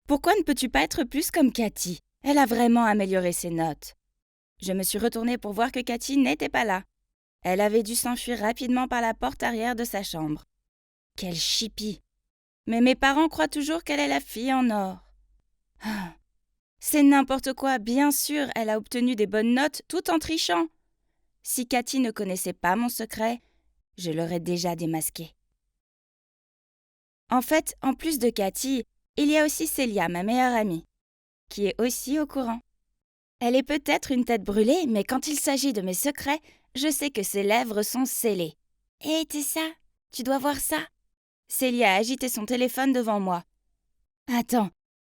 Pourquoi ne peux-tu pas être plus comme Cathy? Elle a vraiment amélioré ses notes. » Je me suis retournée pour voir que Cathy n'était pas là. Elle avait dû s'enfuir rapidement par la porte arrière de sa chambre. Quelle chipie! Mais mes parents croient toujours qu'elle est la fille en or. C'est n'importe quoi, bien sûr, elle a obtenu des bonnes notes tout en trichant. Si Cathy ne connaissait pas mon secret, je l'aurais déjà démasqué. En fait, en plus de Cathy, il y a aussi Célia, ma meilleure amie, qui est aussi au courant. Elle est peut-être une tête brûlée, mais quand il s'agit de mes secrets, je sais que ses lèvres sont scellées. « Hé, Tessa, tu dois voir ça !» Célia a agité son téléphone devant moi. Attends,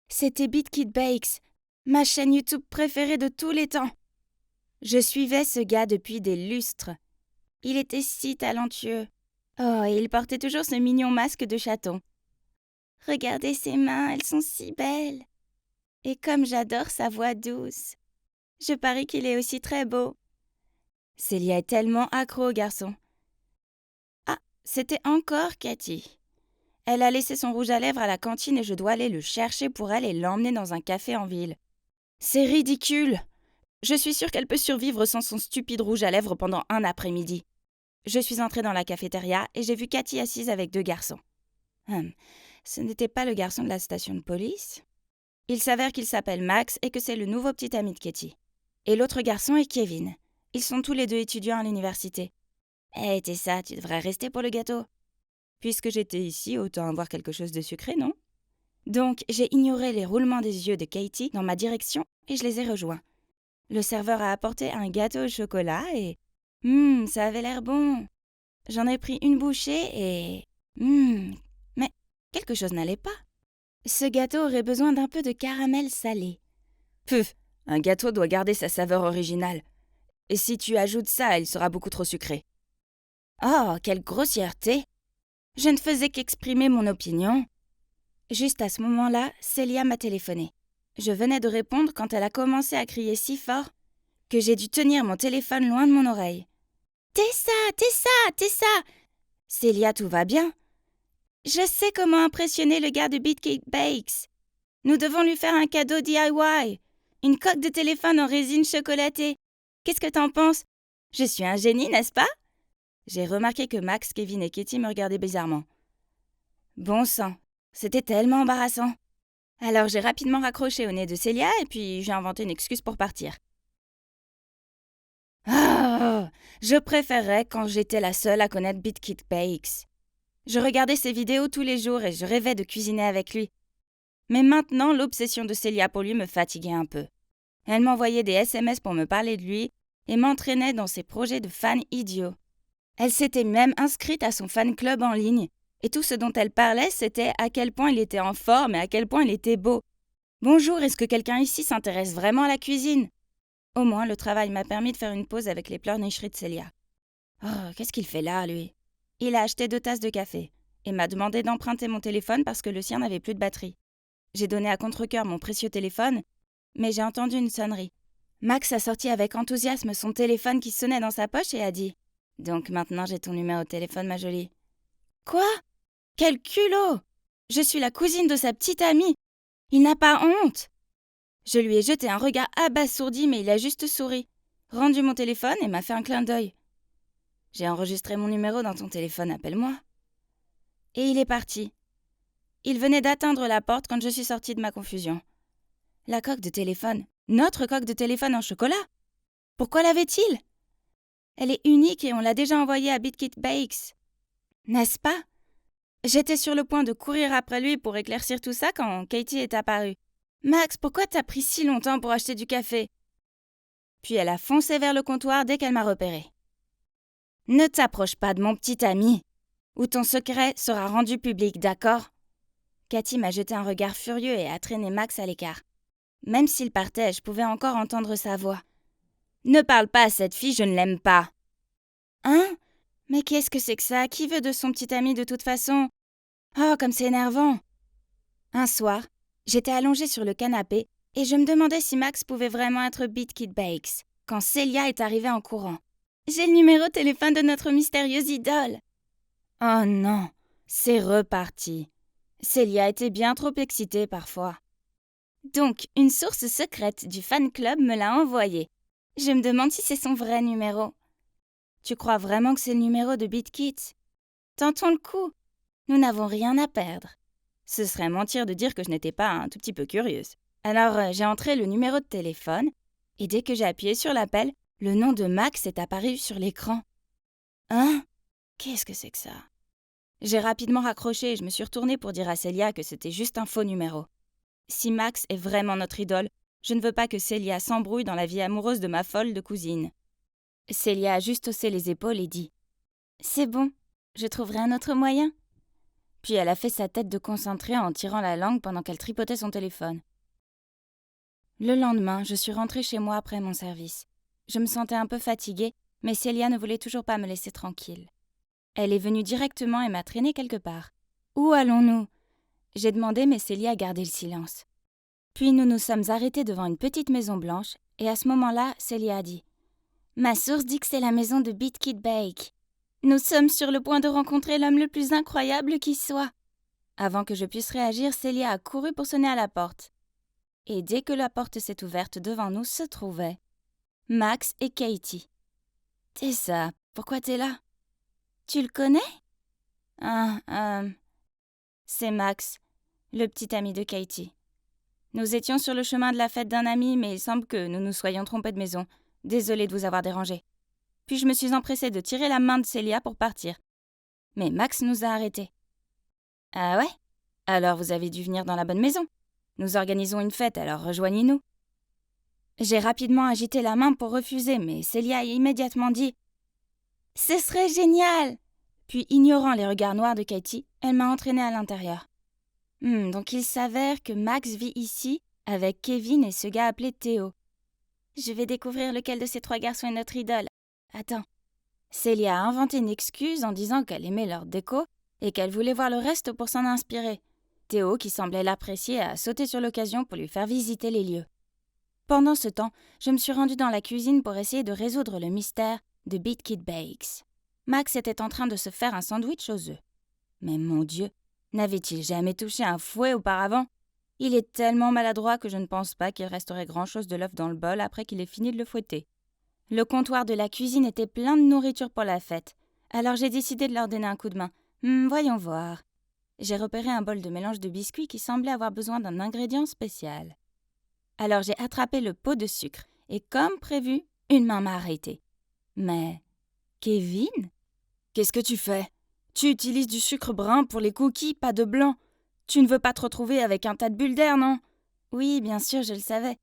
c'était BitKit Bakes, ma chaîne YouTube préférée de tous les temps. Je suivais ce gars depuis des lustres. Il était si talentueux. Oh, et il portait toujours ce mignon masque de chaton. Regardez ses mains, elles sont si belles. Et comme j'adore sa voix douce. Je parie qu'il est aussi très beau. Célia est tellement accro au garçon. Ah, c'était encore Cathy. Elle a laissé son rouge à lèvres à la cantine et je dois aller le chercher pour elle et l'emmener dans un café en ville. C'est ridicule. Je suis sûre qu'elle peut survivre sans son stupide rouge à lèvres pendant un après-midi. Je suis entrée dans la cafétéria et j'ai vu Cathy assise avec 2 garçons. Ce n'était pas le garçon de la station de police. Il s'avère qu'il s'appelle Max et que c'est le nouveau petit ami de Cathy. Et l'autre garçon est Kevin. Ils sont tous les 2 étudiants à l'université. Hé, Tessa, tu devrais rester pour le gâteau. Puisque j'étais ici, autant avoir quelque chose de sucré, non? Donc, j'ai ignoré les roulements des yeux de Katie dans ma direction et je les ai rejoints. Le serveur a apporté un gâteau au chocolat et... ça avait l'air bon. J'en ai pris une bouchée et... mais quelque chose n'allait pas. Ce gâteau aurait besoin d'un peu de caramel salé. Puf, un gâteau doit garder sa saveur originale. Et si tu ajoutes ça, il sera beaucoup trop sucré. Oh, quelle grossièreté! Je ne faisais qu'exprimer mon opinion. Juste à ce moment-là, Célia m'a téléphoné. Je venais de répondre quand elle a commencé à crier si fort que j'ai dû tenir mon téléphone loin de mon oreille. « Tessa, Tessa, Tessa !» Célia, tout va bien? Je sais comment impressionner le gars de BitKit Bakes. Nous devons lui faire un cadeau DIY. Une coque de téléphone en résine chocolatée. Qu'est-ce que t'en penses? Je suis un génie, n'est-ce pas? J'ai remarqué que Max, Kevin et Katie me regardaient bizarrement. Bon sang, c'était tellement embarrassant. Alors j'ai rapidement raccroché au nez de Célia et puis j'ai inventé une excuse pour partir. Ah, je préférais quand j'étais la seule à connaître BitKit Bakes. Je regardais ses vidéos tous les jours et je rêvais de cuisiner avec lui. Mais maintenant, l'obsession de Célia pour lui me fatiguait un peu. Elle m'envoyait des SMS pour me parler de lui et m'entraînait dans ses projets de fan idiots. Elle s'était même inscrite à son fan club en ligne. Et tout ce dont elle parlait, c'était à quel point il était en forme et à quel point il était beau. Bonjour, est-ce que quelqu'un ici s'intéresse vraiment à la cuisine? Au moins, le travail m'a permis de faire une pause avec les pleurnicheries de Célia. Oh, qu'est-ce qu'il fait là, lui? Il a acheté 2 tasses de café et m'a demandé d'emprunter mon téléphone parce que le sien n'avait plus de batterie. J'ai donné à contre-cœur mon précieux téléphone, mais j'ai entendu une sonnerie. Max a sorti avec enthousiasme son téléphone qui sonnait dans sa poche et a dit « Donc maintenant j'ai ton numéro de téléphone, ma jolie. » Quoi? Quel culot! Je suis la cousine de sa petite amie. Il n'a pas honte. Je lui ai jeté un regard abasourdi, mais il a juste souri, rendu mon téléphone et m'a fait un clin d'œil. J'ai enregistré mon numéro dans ton téléphone, appelle-moi. Et il est parti. Il venait d'atteindre la porte quand je suis sortie de ma confusion. La coque de téléphone, notre coque de téléphone en chocolat. Pourquoi l'avait-il? Elle est unique et on l'a déjà envoyée à BitKit Bakes. N'est-ce pas? J'étais sur le point de courir après lui pour éclaircir tout ça quand Katie est apparue. « Max, pourquoi t'as pris si longtemps pour acheter du café ?» Puis elle a foncé vers le comptoir dès qu'elle m'a repéré. « Ne t'approche pas de mon petit ami, ou ton secret sera rendu public, d'accord ?» Cathy m'a jeté un regard furieux et a traîné Max à l'écart. Même s'il partait, je pouvais encore entendre sa voix. « Ne parle pas à cette fille, je ne l'aime pas. »« Hein? Mais qu'est-ce que c'est que ça? Qui veut de son petit ami de toute façon? Oh, comme c'est énervant !» Un soir, j'étais allongée sur le canapé et je me demandais si Max pouvait vraiment être BitKit Bakes quand Célia est arrivée en courant. « J'ai le numéro de téléphone de notre mystérieuse idole !» Oh non, c'est reparti. Célia était bien trop excitée parfois. Donc, une source secrète du fan club me l'a envoyé. Je me demande si c'est son vrai numéro. Tu crois vraiment que c'est le numéro de BitKit? Tentons le coup. Nous n'avons rien à perdre. Ce serait mentir de dire que je n'étais pas un tout petit peu curieuse. Alors, j'ai entré le numéro de téléphone, et dès que j'ai appuyé sur l'appel, le nom de Max est apparu sur l'écran. Hein? Qu'est-ce que c'est que ça? J'ai rapidement raccroché et je me suis retournée pour dire à Célia que c'était juste un faux numéro. Si Max est vraiment notre idole, je ne veux pas que Célia s'embrouille dans la vie amoureuse de ma folle de cousine. Célia a juste haussé les épaules et dit « C'est bon, je trouverai un autre moyen. » Puis elle a fait sa tête de concentrée en tirant la langue pendant qu'elle tripotait son téléphone. Le lendemain, je suis rentrée chez moi après mon service. Je me sentais un peu fatiguée, mais Célia ne voulait toujours pas me laisser tranquille. Elle est venue directement et m'a traînée quelque part. « Où allons-nous » J'ai demandé, mais Célia a gardé le silence. Puis nous nous sommes arrêtés devant une petite maison blanche, et à ce moment-là, Célia a dit « Ma source dit que c'est la maison de Beat Kid Bake. Nous sommes sur le point de rencontrer l'homme le plus incroyable qui soit. » Avant que je puisse réagir, Célia a couru pour sonner à la porte. Et dès que la porte s'est ouverte, devant nous se trouvaient Max et Katie. « Tessa, pourquoi t'es là? Tu le connais? » C'est Max, le petit ami de Katie. Nous étions sur le chemin de la fête d'un ami, mais il semble que nous nous soyons trompés de maison. Désolée de vous avoir dérangé. Puis je me suis empressée de tirer la main de Célia pour partir. Mais Max nous a arrêtés. « Ah ouais? Alors vous avez dû venir dans la bonne maison. Nous organisons une fête, alors rejoignez-nous. » J'ai rapidement agité la main pour refuser, mais Célia a immédiatement dit « Ce serait génial !» Puis, ignorant les regards noirs de Katie, elle m'a entraînée à l'intérieur. Donc il s'avère que Max vit ici avec Kevin et ce gars appelé Théo. Je vais découvrir lequel de ces 3 garçons est notre idole. Attends. Célia a inventé une excuse en disant qu'elle aimait leur déco et qu'elle voulait voir le reste pour s'en inspirer. Théo, qui semblait l'apprécier, a sauté sur l'occasion pour lui faire visiter les lieux. Pendant ce temps, je me suis rendue dans la cuisine pour essayer de résoudre le mystère de Beat Kid Bakes. Max était en train de se faire un sandwich aux œufs. Mais mon Dieu, n'avait-il jamais touché un fouet auparavant? Il est tellement maladroit que je ne pense pas qu'il resterait grand-chose de l'œuf dans le bol après qu'il ait fini de le fouetter. Le comptoir de la cuisine était plein de nourriture pour la fête, alors j'ai décidé de leur donner un coup de main. Voyons voir. J'ai repéré un bol de mélange de biscuits qui semblait avoir besoin d'un ingrédient spécial. Alors j'ai attrapé le pot de sucre, et comme prévu, une main m'a arrêtée. Mais Kevin? Qu'est-ce que tu fais? Tu utilises du sucre brun pour les cookies, pas de blanc. Tu ne veux pas te retrouver avec un tas de bulles d'air, non? Oui, bien sûr, je le savais.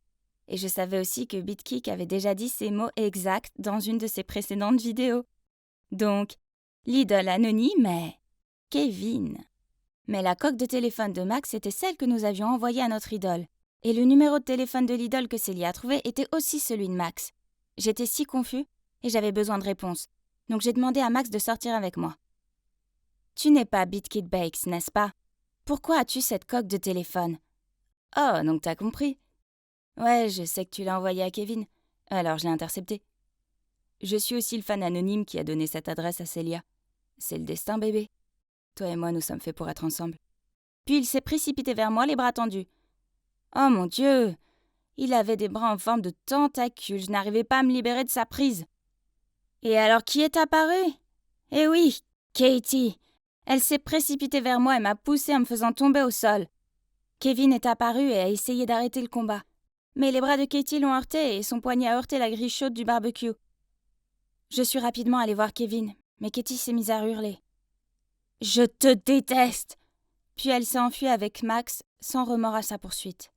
Et je savais aussi que BeatKick avait déjà dit ces mots exacts dans une de ses précédentes vidéos. Donc, l'idole anonyme est Kevin. Mais la coque de téléphone de Max était celle que nous avions envoyée à notre idole. Et le numéro de téléphone de l'idole que Célia a trouvé était aussi celui de Max. J'étais si confus et j'avais besoin de réponses. Donc j'ai demandé à Max de sortir avec moi. « Tu n'es pas Beat Kid Bakes, n'est-ce pas? Pourquoi as-tu cette coque de téléphone? » « Oh, donc t'as compris. » « Ouais, je sais que tu l'as envoyé à Kevin. Alors je l'ai intercepté. Je suis aussi le fan anonyme qui a donné cette adresse à Célia. C'est le destin, bébé. Toi et moi, nous sommes faits pour être ensemble. » Puis il s'est précipité vers moi, les bras tendus. Oh mon Dieu! Il avait des bras en forme de tentacules. Je n'arrivais pas à me libérer de sa prise. Et alors, qui est apparu? Eh oui, Katie. Elle s'est précipitée vers moi et m'a poussée en me faisant tomber au sol. Kevin est apparu et a essayé d'arrêter le combat. Mais les bras de Katie l'ont heurté et son poignet a heurté la grille chaude du barbecue. Je suis rapidement allée voir Kevin, mais Katie s'est mise à hurler. « Je te déteste !» Puis elle s'est enfuie avec Max, sans remords à sa poursuite.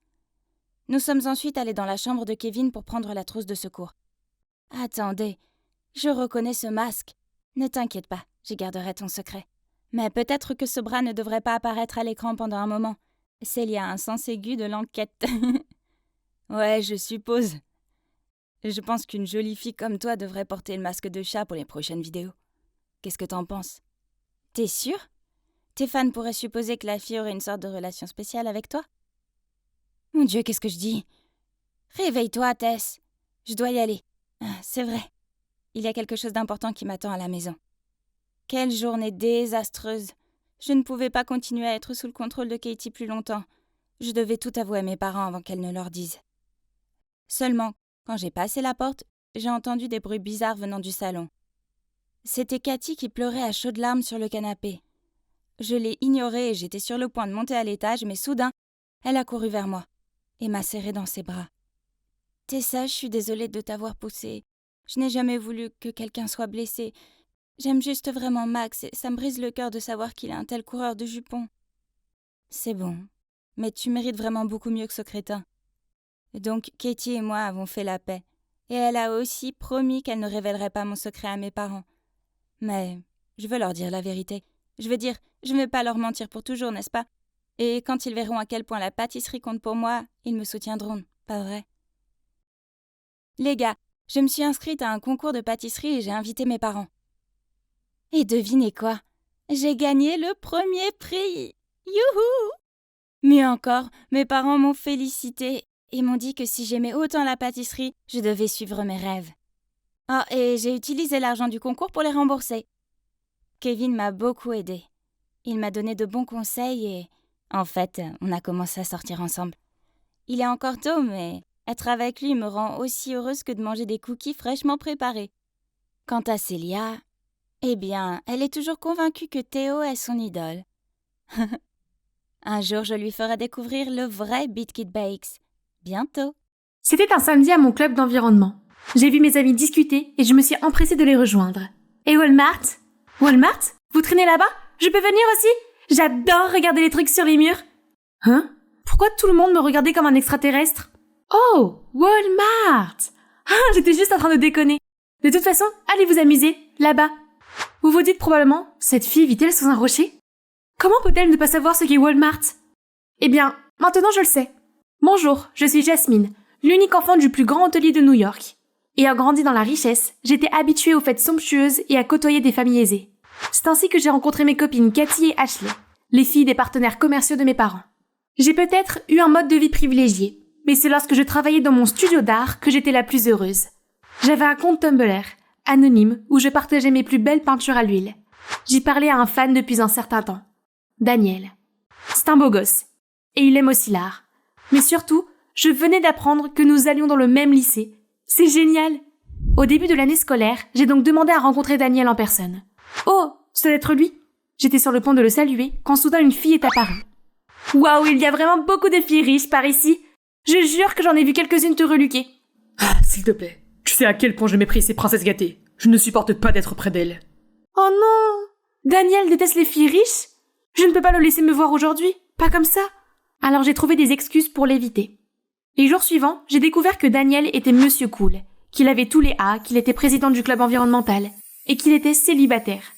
Nous sommes ensuite allés dans la chambre de Kevin pour prendre la trousse de secours. « Attendez, je reconnais ce masque. Ne t'inquiète pas, je garderai ton secret. Mais peut-être que ce bras ne devrait pas apparaître à l'écran pendant un moment. Célia a un sens aigu de l'enquête. » Ouais, je suppose. Je pense qu'une jolie fille comme toi devrait porter le masque de chat pour les prochaines vidéos. Qu'est-ce que t'en penses? T'es sûre? Tes fans pourraient supposer que la fille aurait une sorte de relation spéciale avec toi? Mon Dieu, qu'est-ce que je dis? Réveille-toi, Tess. Je dois y aller. C'est vrai. Il y a quelque chose d'important qui m'attend à la maison. Quelle journée désastreuse. Je ne pouvais pas continuer à être sous le contrôle de Katie plus longtemps. Je devais tout avouer à mes parents avant qu'elle ne leur dise. Seulement, quand j'ai passé la porte, j'ai entendu des bruits bizarres venant du salon. C'était Cathy qui pleurait à chaudes larmes sur le canapé. Je l'ai ignorée et j'étais sur le point de monter à l'étage, mais soudain, elle a couru vers moi. et m'a serrée dans ses bras. « Tessa, je suis désolée de t'avoir poussée. Je n'ai jamais voulu que quelqu'un soit blessé. J'aime juste vraiment Max et ça me brise le cœur de savoir qu'il est un tel coureur de jupons. » « C'est bon, mais tu mérites vraiment beaucoup mieux que ce crétin. » Donc Katie et moi avons fait la paix, et elle a aussi promis qu'elle ne révélerait pas mon secret à mes parents. Mais je veux leur dire la vérité. Je veux dire, je ne vais pas leur mentir pour toujours, n'est-ce pas? Et quand ils verront à quel point la pâtisserie compte pour moi, ils me soutiendront, pas vrai? Les gars, je me suis inscrite à un concours de pâtisserie et j'ai invité mes parents. Et devinez quoi? J'ai gagné le premier prix! Youhou! Mieux encore, mes parents m'ont félicité et m'ont dit que si j'aimais autant la pâtisserie, je devais suivre mes rêves. Ah, et j'ai utilisé l'argent du concours pour les rembourser. Kevin m'a beaucoup aidée. Il m'a donné de bons conseils et, en fait, on a commencé à sortir ensemble. Il est encore tôt, mais être avec lui me rend aussi heureuse que de manger des cookies fraîchement préparés. Quant à Célia, eh bien, elle est toujours convaincue que Théo est son idole. Un jour, je lui ferai découvrir le vrai BeatKit Bakes. Bientôt. C'était un samedi à mon club d'environnement. J'ai vu mes amis discuter et je me suis empressée de les rejoindre. Et Walmart? Walmart? Vous traînez là-bas? Je peux venir aussi? J'adore regarder les trucs sur les murs. Hein? Pourquoi tout le monde me regardait comme un extraterrestre? Oh! Walmart! Ah, j'étais juste en train de déconner. De toute façon, allez vous amuser, là-bas. Vous vous dites probablement, cette fille vit-elle sous un rocher? Comment peut-elle ne pas savoir ce qu'est Walmart? Eh bien, maintenant je le sais. Bonjour, je suis Jasmine, l'unique enfant du plus grand hôtelier de New York. Ayant grandi dans la richesse, j'étais habituée aux fêtes somptueuses et à côtoyer des familles aisées. C'est ainsi que j'ai rencontré mes copines Cathy et Ashley, les filles des partenaires commerciaux de mes parents. J'ai peut-être eu un mode de vie privilégié, mais c'est lorsque je travaillais dans mon studio d'art que j'étais la plus heureuse. J'avais un compte Tumblr, anonyme, où je partageais mes plus belles peintures à l'huile. J'y parlais à un fan depuis un certain temps. Daniel. C'est un beau gosse. Et il aime aussi l'art. Mais surtout, je venais d'apprendre que nous allions dans le même lycée. C'est génial! Au début de l'année scolaire, j'ai donc demandé à rencontrer Daniel en personne. Oh, ça doit être lui! J'étais sur le point de le saluer quand soudain une fille est apparue. Waouh, il y a vraiment beaucoup de filles riches par ici! Je jure que j'en ai vu quelques-unes te reluquer. Ah, s'il te plaît. Tu sais à quel point je méprise ces princesses gâtées. Je ne supporte pas d'être près d'elles. Oh non! Daniel déteste les filles riches? Je ne peux pas le laisser me voir aujourd'hui, pas comme ça. Alors j'ai trouvé des excuses pour l'éviter. Les jours suivants, j'ai découvert que Daniel était Monsieur Cool, qu'il avait tous les A, qu'il était président du club environnemental, et qu'il était célibataire.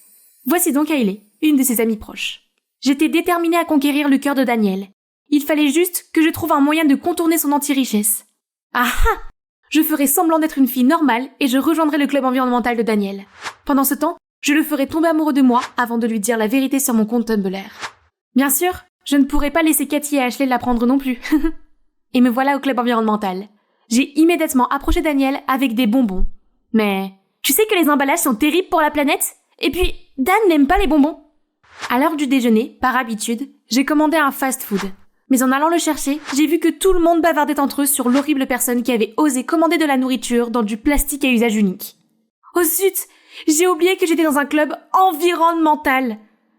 Voici donc Hailey, une de ses amies proches. J'étais déterminée à conquérir le cœur de Daniel. Il fallait juste que je trouve un moyen de contourner son anti-richesse. Ah ah! Je ferai semblant d'être une fille normale et je rejoindrai le club environnemental de Daniel. Pendant ce temps, je le ferai tomber amoureux de moi avant de lui dire la vérité sur mon compte Tumblr. Bien sûr, je ne pourrai pas laisser Cathy et Ashley l'apprendre non plus. Et me voilà au club environnemental. J'ai immédiatement approché Daniel avec des bonbons. Mais tu sais que les emballages sont terribles pour la planète? Et puis, Dan n'aime pas les bonbons. À l'heure du déjeuner, par habitude, j'ai commandé un fast-food. Mais en allant le chercher, j'ai vu que tout le monde bavardait entre eux sur l'horrible personne qui avait osé commander de la nourriture dans du plastique à usage unique. Oh zut! J'ai oublié que j'étais dans un club environnemental.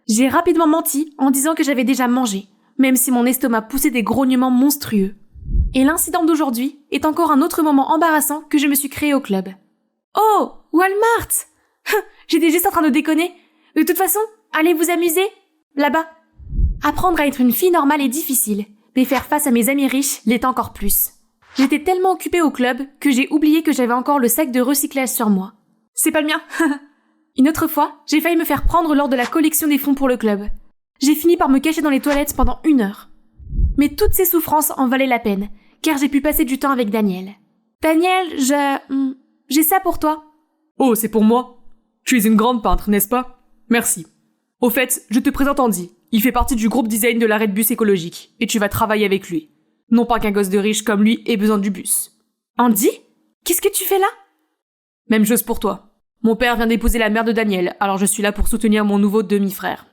J'ai rapidement menti en disant que j'avais déjà mangé, même si mon estomac poussait des grognements monstrueux. Et l'incident d'aujourd'hui est encore un autre moment embarrassant que je me suis créé au club. Oh, Walmart! J'étais juste en train de déconner. De toute façon, allez vous amuser, là-bas. Apprendre à être une fille normale est difficile, mais faire face à mes amis riches l'est encore plus. J'étais tellement occupée au club que j'ai oublié que j'avais encore le sac de recyclage sur moi. C'est pas le mien. Une autre fois, j'ai failli me faire prendre lors de la collection des fonds pour le club. J'ai fini par me cacher dans les toilettes pendant 1 heure. Mais toutes ces souffrances en valaient la peine, car j'ai pu passer du temps avec Daniel. Daniel, j'ai ça pour toi. Oh, c'est pour moi? Tu es une grande peintre, n'est-ce pas? Merci. Au fait, je te présente Andy. Il fait partie du groupe design de l'arrêt de bus écologique, et tu vas travailler avec lui. Non pas qu'un gosse de riche comme lui ait besoin du bus. Andy? Qu'est-ce que tu fais là? Même chose pour toi. Mon père vient d'épouser la mère de Daniel, alors je suis là pour soutenir mon nouveau demi-frère.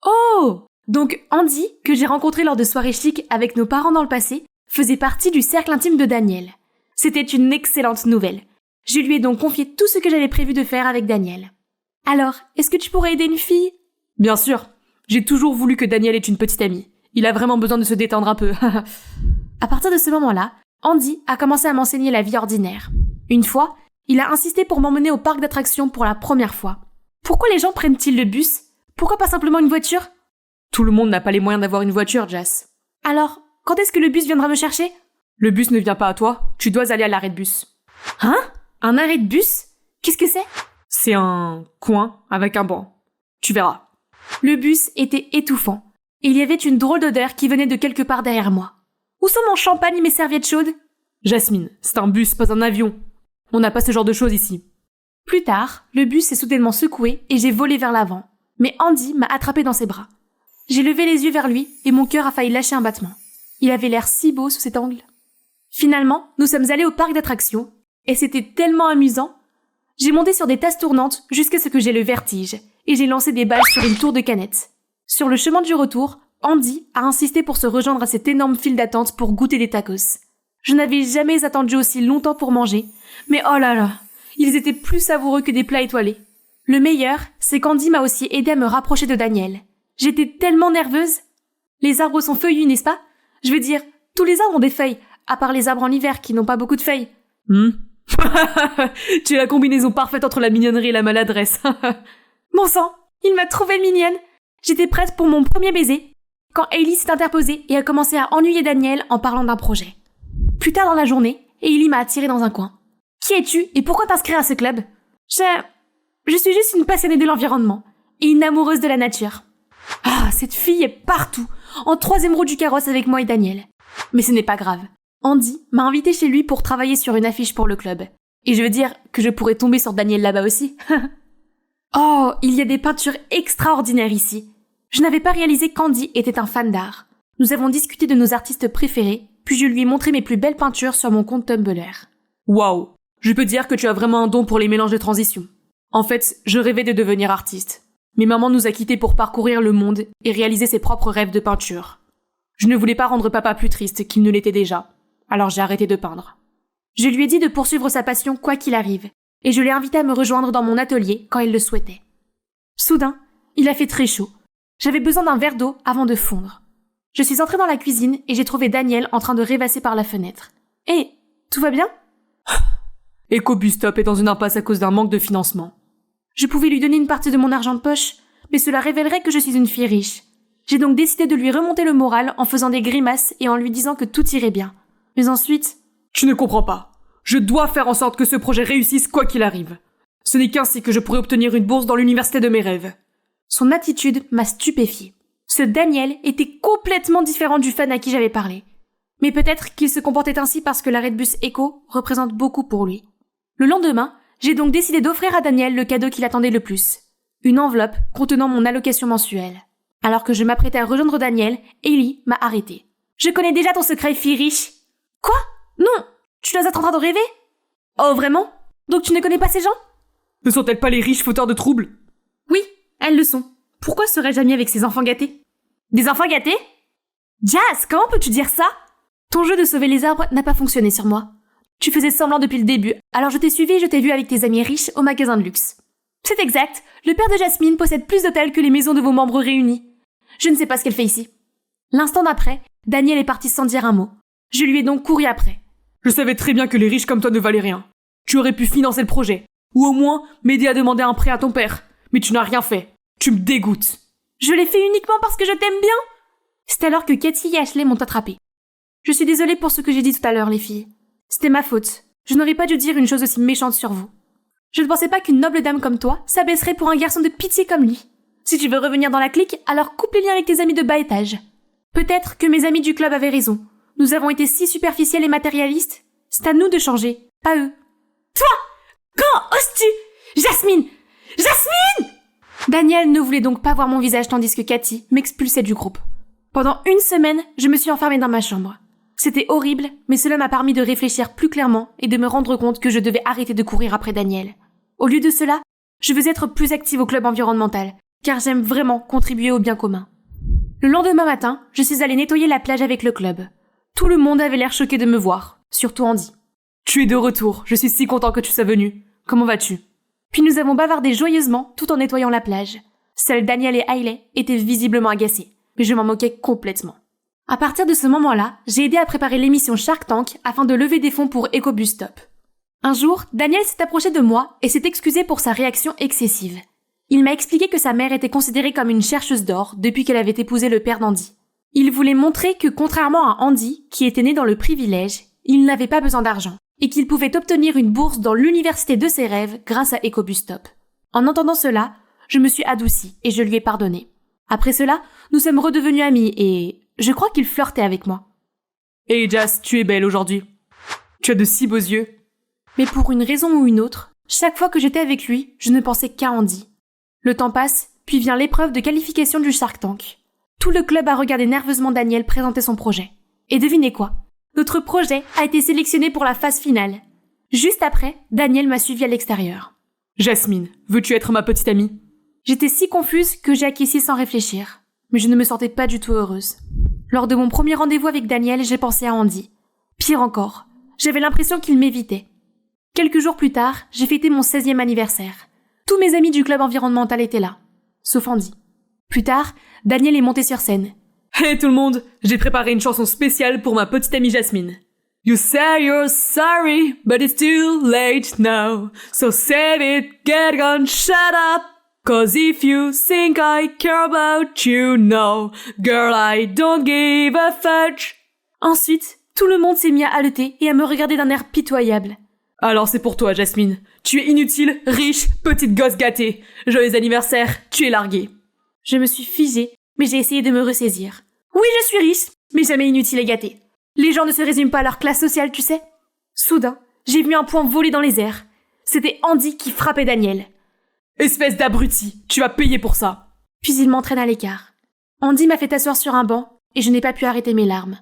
Oh! Donc Andy, que j'ai rencontré lors de soirées chic avec nos parents dans le passé, faisait partie du cercle intime de Daniel. C'était une excellente nouvelle. Je lui ai donc confié tout ce que j'avais prévu de faire avec Daniel. Alors, est-ce que tu pourrais aider une fille? Bien sûr. J'ai toujours voulu que Daniel ait une petite amie. Il a vraiment besoin de se détendre un peu. À partir de ce moment-là, Andy a commencé à m'enseigner la vie ordinaire. Une fois, il a insisté pour m'emmener au parc d'attractions pour la première fois. Pourquoi les gens prennent-ils le bus? Pourquoi pas simplement une voiture? Tout le monde n'a pas les moyens d'avoir une voiture, Jas. Alors, quand est-ce que le bus viendra me chercher? Le bus ne vient pas à toi, tu dois aller à l'arrêt de bus. Hein? Un arrêt de bus? Qu'est-ce que c'est? C'est un coin avec un banc. Tu verras. Le bus était étouffant. Et il y avait une drôle d'odeur qui venait de quelque part derrière moi. Où sont mon champagne et mes serviettes chaudes? Jasmine, c'est un bus, pas un avion. On n'a pas ce genre de choses ici. Plus tard, le bus s'est soudainement secoué et j'ai volé vers l'avant. Mais Andy m'a attrapé dans ses bras. J'ai levé les yeux vers lui et mon cœur a failli lâcher un battement. Il avait l'air si beau sous cet angle. Finalement, nous sommes allés au parc d'attractions et c'était tellement amusant. J'ai monté sur des tasses tournantes jusqu'à ce que j'ai le vertige et j'ai lancé des balles sur une tour de canettes. Sur le chemin du retour, Andy a insisté pour se rejoindre à cette énorme file d'attente pour goûter des tacos. Je n'avais jamais attendu aussi longtemps pour manger, mais oh là là, ils étaient plus savoureux que des plats étoilés. Le meilleur, c'est qu'Andy m'a aussi aidé à me rapprocher de Daniel. J'étais tellement nerveuse. Les arbres sont feuillus, n'est-ce pas? Je veux dire, tous les arbres ont des feuilles, à part les arbres en hiver qui n'ont pas beaucoup de feuilles. Tu es la combinaison parfaite entre la mignonnerie et la maladresse. Bon sang, il m'a trouvée mignonne. J'étais prête pour mon premier baiser, quand Hailey s'est interposée et a commencé à ennuyer Daniel en parlant d'un projet. Plus tard dans la journée, Hailey m'a attirée dans un coin. Qui es-tu et pourquoi t'inscrire à ce club? Je suis juste une passionnée de l'environnement et une amoureuse de la nature. Ah, cette fille est partout, en 3e roue du carrosse avec moi et Daniel. Mais ce n'est pas grave. Andy m'a invitée chez lui pour travailler sur une affiche pour le club. Et je veux dire que je pourrais tomber sur Daniel là-bas aussi. Oh, il y a des peintures extraordinaires ici. Je n'avais pas réalisé qu'Andy était un fan d'art. Nous avons discuté de nos artistes préférés, puis je lui ai montré mes plus belles peintures sur mon compte Tumblr. Waouh, je peux dire que tu as vraiment un don pour les mélanges de transition. En fait, je rêvais de devenir artiste. Mais maman nous a quittés pour parcourir le monde et réaliser ses propres rêves de peinture. Je ne voulais pas rendre papa plus triste qu'il ne l'était déjà, alors j'ai arrêté de peindre. Je lui ai dit de poursuivre sa passion quoi qu'il arrive, et je l'ai invité à me rejoindre dans mon atelier quand il le souhaitait. Soudain, il a fait très chaud. J'avais besoin d'un verre d'eau avant de fondre. Je suis entrée dans la cuisine et j'ai trouvé Daniel en train de rêvasser par la fenêtre. « Hé, tout va bien ?» EcoBusstop est dans une impasse à cause d'un manque de financement. Je pouvais lui donner une partie de mon argent de poche, mais cela révélerait que je suis une fille riche. J'ai donc décidé de lui remonter le moral en faisant des grimaces et en lui disant que tout irait bien. Mais ensuite... Tu ne comprends pas. Je dois faire en sorte que ce projet réussisse quoi qu'il arrive. Ce n'est qu'ainsi que je pourrai obtenir une bourse dans l'université de mes rêves. Son attitude m'a stupéfiée. Ce Daniel était complètement différent du fan à qui j'avais parlé. Mais peut-être qu'il se comportait ainsi parce que l'arrêt de bus Echo représente beaucoup pour lui. Le lendemain, j'ai donc décidé d'offrir à Daniel le cadeau qu'il attendait le plus. Une enveloppe contenant mon allocation mensuelle. Alors que je m'apprêtais à rejoindre Daniel, Hailey m'a arrêtée. « Je connais déjà ton secret, fille riche. »« Quoi? Non! Tu dois être en train de rêver? »« Oh, vraiment? Donc tu ne connais pas ces gens? » Ne sont-elles pas les riches fauteurs de troubles? Oui, elles le sont. Pourquoi serais-je amie avec ces enfants gâtés? Des enfants gâtés? Jas, comment peux-tu dire ça? Ton jeu de sauver les arbres n'a pas fonctionné sur moi. Tu faisais semblant depuis le début, alors je t'ai suivi et je t'ai vu avec tes amis riches au magasin de luxe. C'est exact, le père de Jasmine possède plus d'hôtels que les maisons de vos membres réunis. Je ne sais pas ce qu'elle fait ici. L'instant d'après, Daniel est parti sans dire un mot. Je lui ai donc couru après. Je savais très bien que les riches comme toi ne valaient rien. Tu aurais pu financer le projet, ou au moins m'aider à demander un prêt à ton père. Mais tu n'as rien fait. Tu me dégoûtes. Je l'ai fait uniquement parce que je t'aime bien. C'est alors que Katie et Ashley m'ont attrapée. Je suis désolée pour ce que j'ai dit tout à l'heure, les filles. C'était ma faute. Je n'aurais pas dû dire une chose aussi méchante sur vous. Je ne pensais pas qu'une noble dame comme toi s'abaisserait pour un garçon de pitié comme lui. Si tu veux revenir dans la clique, alors coupe les liens avec tes amis de bas étage. Peut-être que mes amis du club avaient raison. Nous avons été si superficiels et matérialistes. C'est à nous de changer, pas eux. Toi! Quand oses-tu? Jasmine! Jasmine! Daniel ne voulait donc pas voir mon visage tandis que Cathy m'expulsait du groupe. Pendant 1 semaine, je me suis enfermée dans ma chambre. C'était horrible, mais cela m'a permis de réfléchir plus clairement et de me rendre compte que je devais arrêter de courir après Daniel. Au lieu de cela, je veux être plus active au club environnemental, car j'aime vraiment contribuer au bien commun. Le lendemain matin, je suis allée nettoyer la plage avec le club. Tout le monde avait l'air choqué de me voir, surtout Andy. Tu es de retour, je suis si content que tu sois venu. Comment vas-tu? Puis nous avons bavardé joyeusement tout en nettoyant la plage. Seuls Daniel et Hailey étaient visiblement agacés, mais je m'en moquais complètement. À partir de ce moment-là, j'ai aidé à préparer l'émission Shark Tank afin de lever des fonds pour EcoBus Stop. Un jour, Daniel s'est approché de moi et s'est excusé pour sa réaction excessive. Il m'a expliqué que sa mère était considérée comme une chercheuse d'or depuis qu'elle avait épousé le père d'Andy. Il voulait montrer que contrairement à Andy, qui était né dans le privilège, il n'avait pas besoin d'argent et qu'il pouvait obtenir une bourse dans l'université de ses rêves grâce à EcoBus Stop. En entendant cela, je me suis adoucie et je lui ai pardonné. Après cela, nous sommes redevenus amis et je crois qu'il flirtait avec moi. Hey Jas, tu es belle aujourd'hui. Tu as de si beaux yeux. Mais pour une raison ou une autre, chaque fois que j'étais avec lui, je ne pensais qu'à Andy. Le temps passe, puis vient l'épreuve de qualification du Shark Tank. Tout le club a regardé nerveusement Daniel présenter son projet. Et devinez quoi? Notre projet a été sélectionné pour la phase finale. Juste après, Daniel m'a suivi à l'extérieur. Jasmine, veux-tu être ma petite amie? J'étais si confuse que j'ai acquiescé sans réfléchir. Mais je ne me sentais pas du tout heureuse. Lors de mon premier rendez-vous avec Daniel, j'ai pensé à Andy. Pire encore, j'avais l'impression qu'il m'évitait. Quelques jours plus tard, j'ai fêté mon 16e anniversaire. Tous mes amis du club environnemental étaient là, sauf Andy. Plus tard, Daniel est monté sur scène. Hey tout le monde, j'ai préparé une chanson spéciale pour ma petite amie Jasmine. You say you're sorry, but it's too late now. So save it, get gone, shut up. Cause if you think I care about you, no. Girl, I don't give a fudge. Ensuite, tout le monde s'est mis à haleter et à me regarder d'un air pitoyable. Alors c'est pour toi, Jasmine. Tu es inutile, riche, petite gosse gâtée. Joyeux anniversaire, tu es larguée. Je me suis figée, mais j'ai essayé de me ressaisir. Oui, je suis riche, mais jamais inutile et gâtée. Les gens ne se résument pas à leur classe sociale, tu sais. Soudain, j'ai vu un poing voler dans les airs. C'était Andy qui frappait Daniel. Espèce d'abruti, tu vas payer pour ça. Puis il m'entraîne à l'écart. Andy m'a fait asseoir sur un banc et je n'ai pas pu arrêter mes larmes.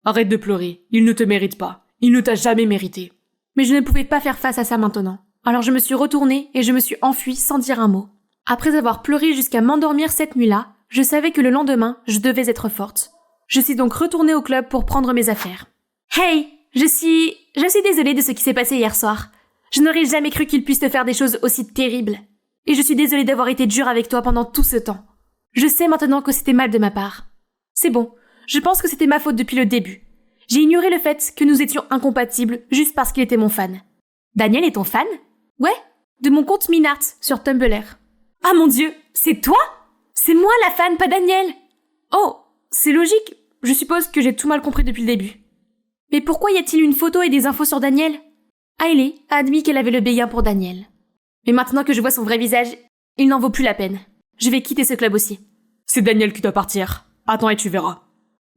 Arrête de pleurer, il ne te mérite pas. Il ne t'a jamais mérité. Mais je ne pouvais pas faire face à ça maintenant. Alors je me suis retournée et je me suis enfuie sans dire un mot. Après avoir pleuré jusqu'à m'endormir cette nuit-là, je savais que le lendemain, je devais être forte. Je suis donc retournée au club pour prendre mes affaires. Hey, je suis désolée de ce qui s'est passé hier soir. Je n'aurais jamais cru qu'il puisse te faire des choses aussi terribles. Et je suis désolée d'avoir été dure avec toi pendant tout ce temps. Je sais maintenant que c'était mal de ma part. C'est bon, je pense que c'était ma faute depuis le début. J'ai ignoré le fait que nous étions incompatibles juste parce qu'il était mon fan. Daniel est ton fan? Ouais, de mon compte Minart sur Tumblr. Ah mon Dieu, c'est toi? C'est moi la fan, pas Daniel! Oh, c'est logique, je suppose que j'ai tout mal compris depuis le début. Mais pourquoi y a-t-il une photo et des infos sur Daniel? Hailey a admis qu'elle avait le béguin pour Daniel. Mais maintenant que je vois son vrai visage, il n'en vaut plus la peine. Je vais quitter ce club aussi. C'est Daniel qui doit partir. Attends et tu verras.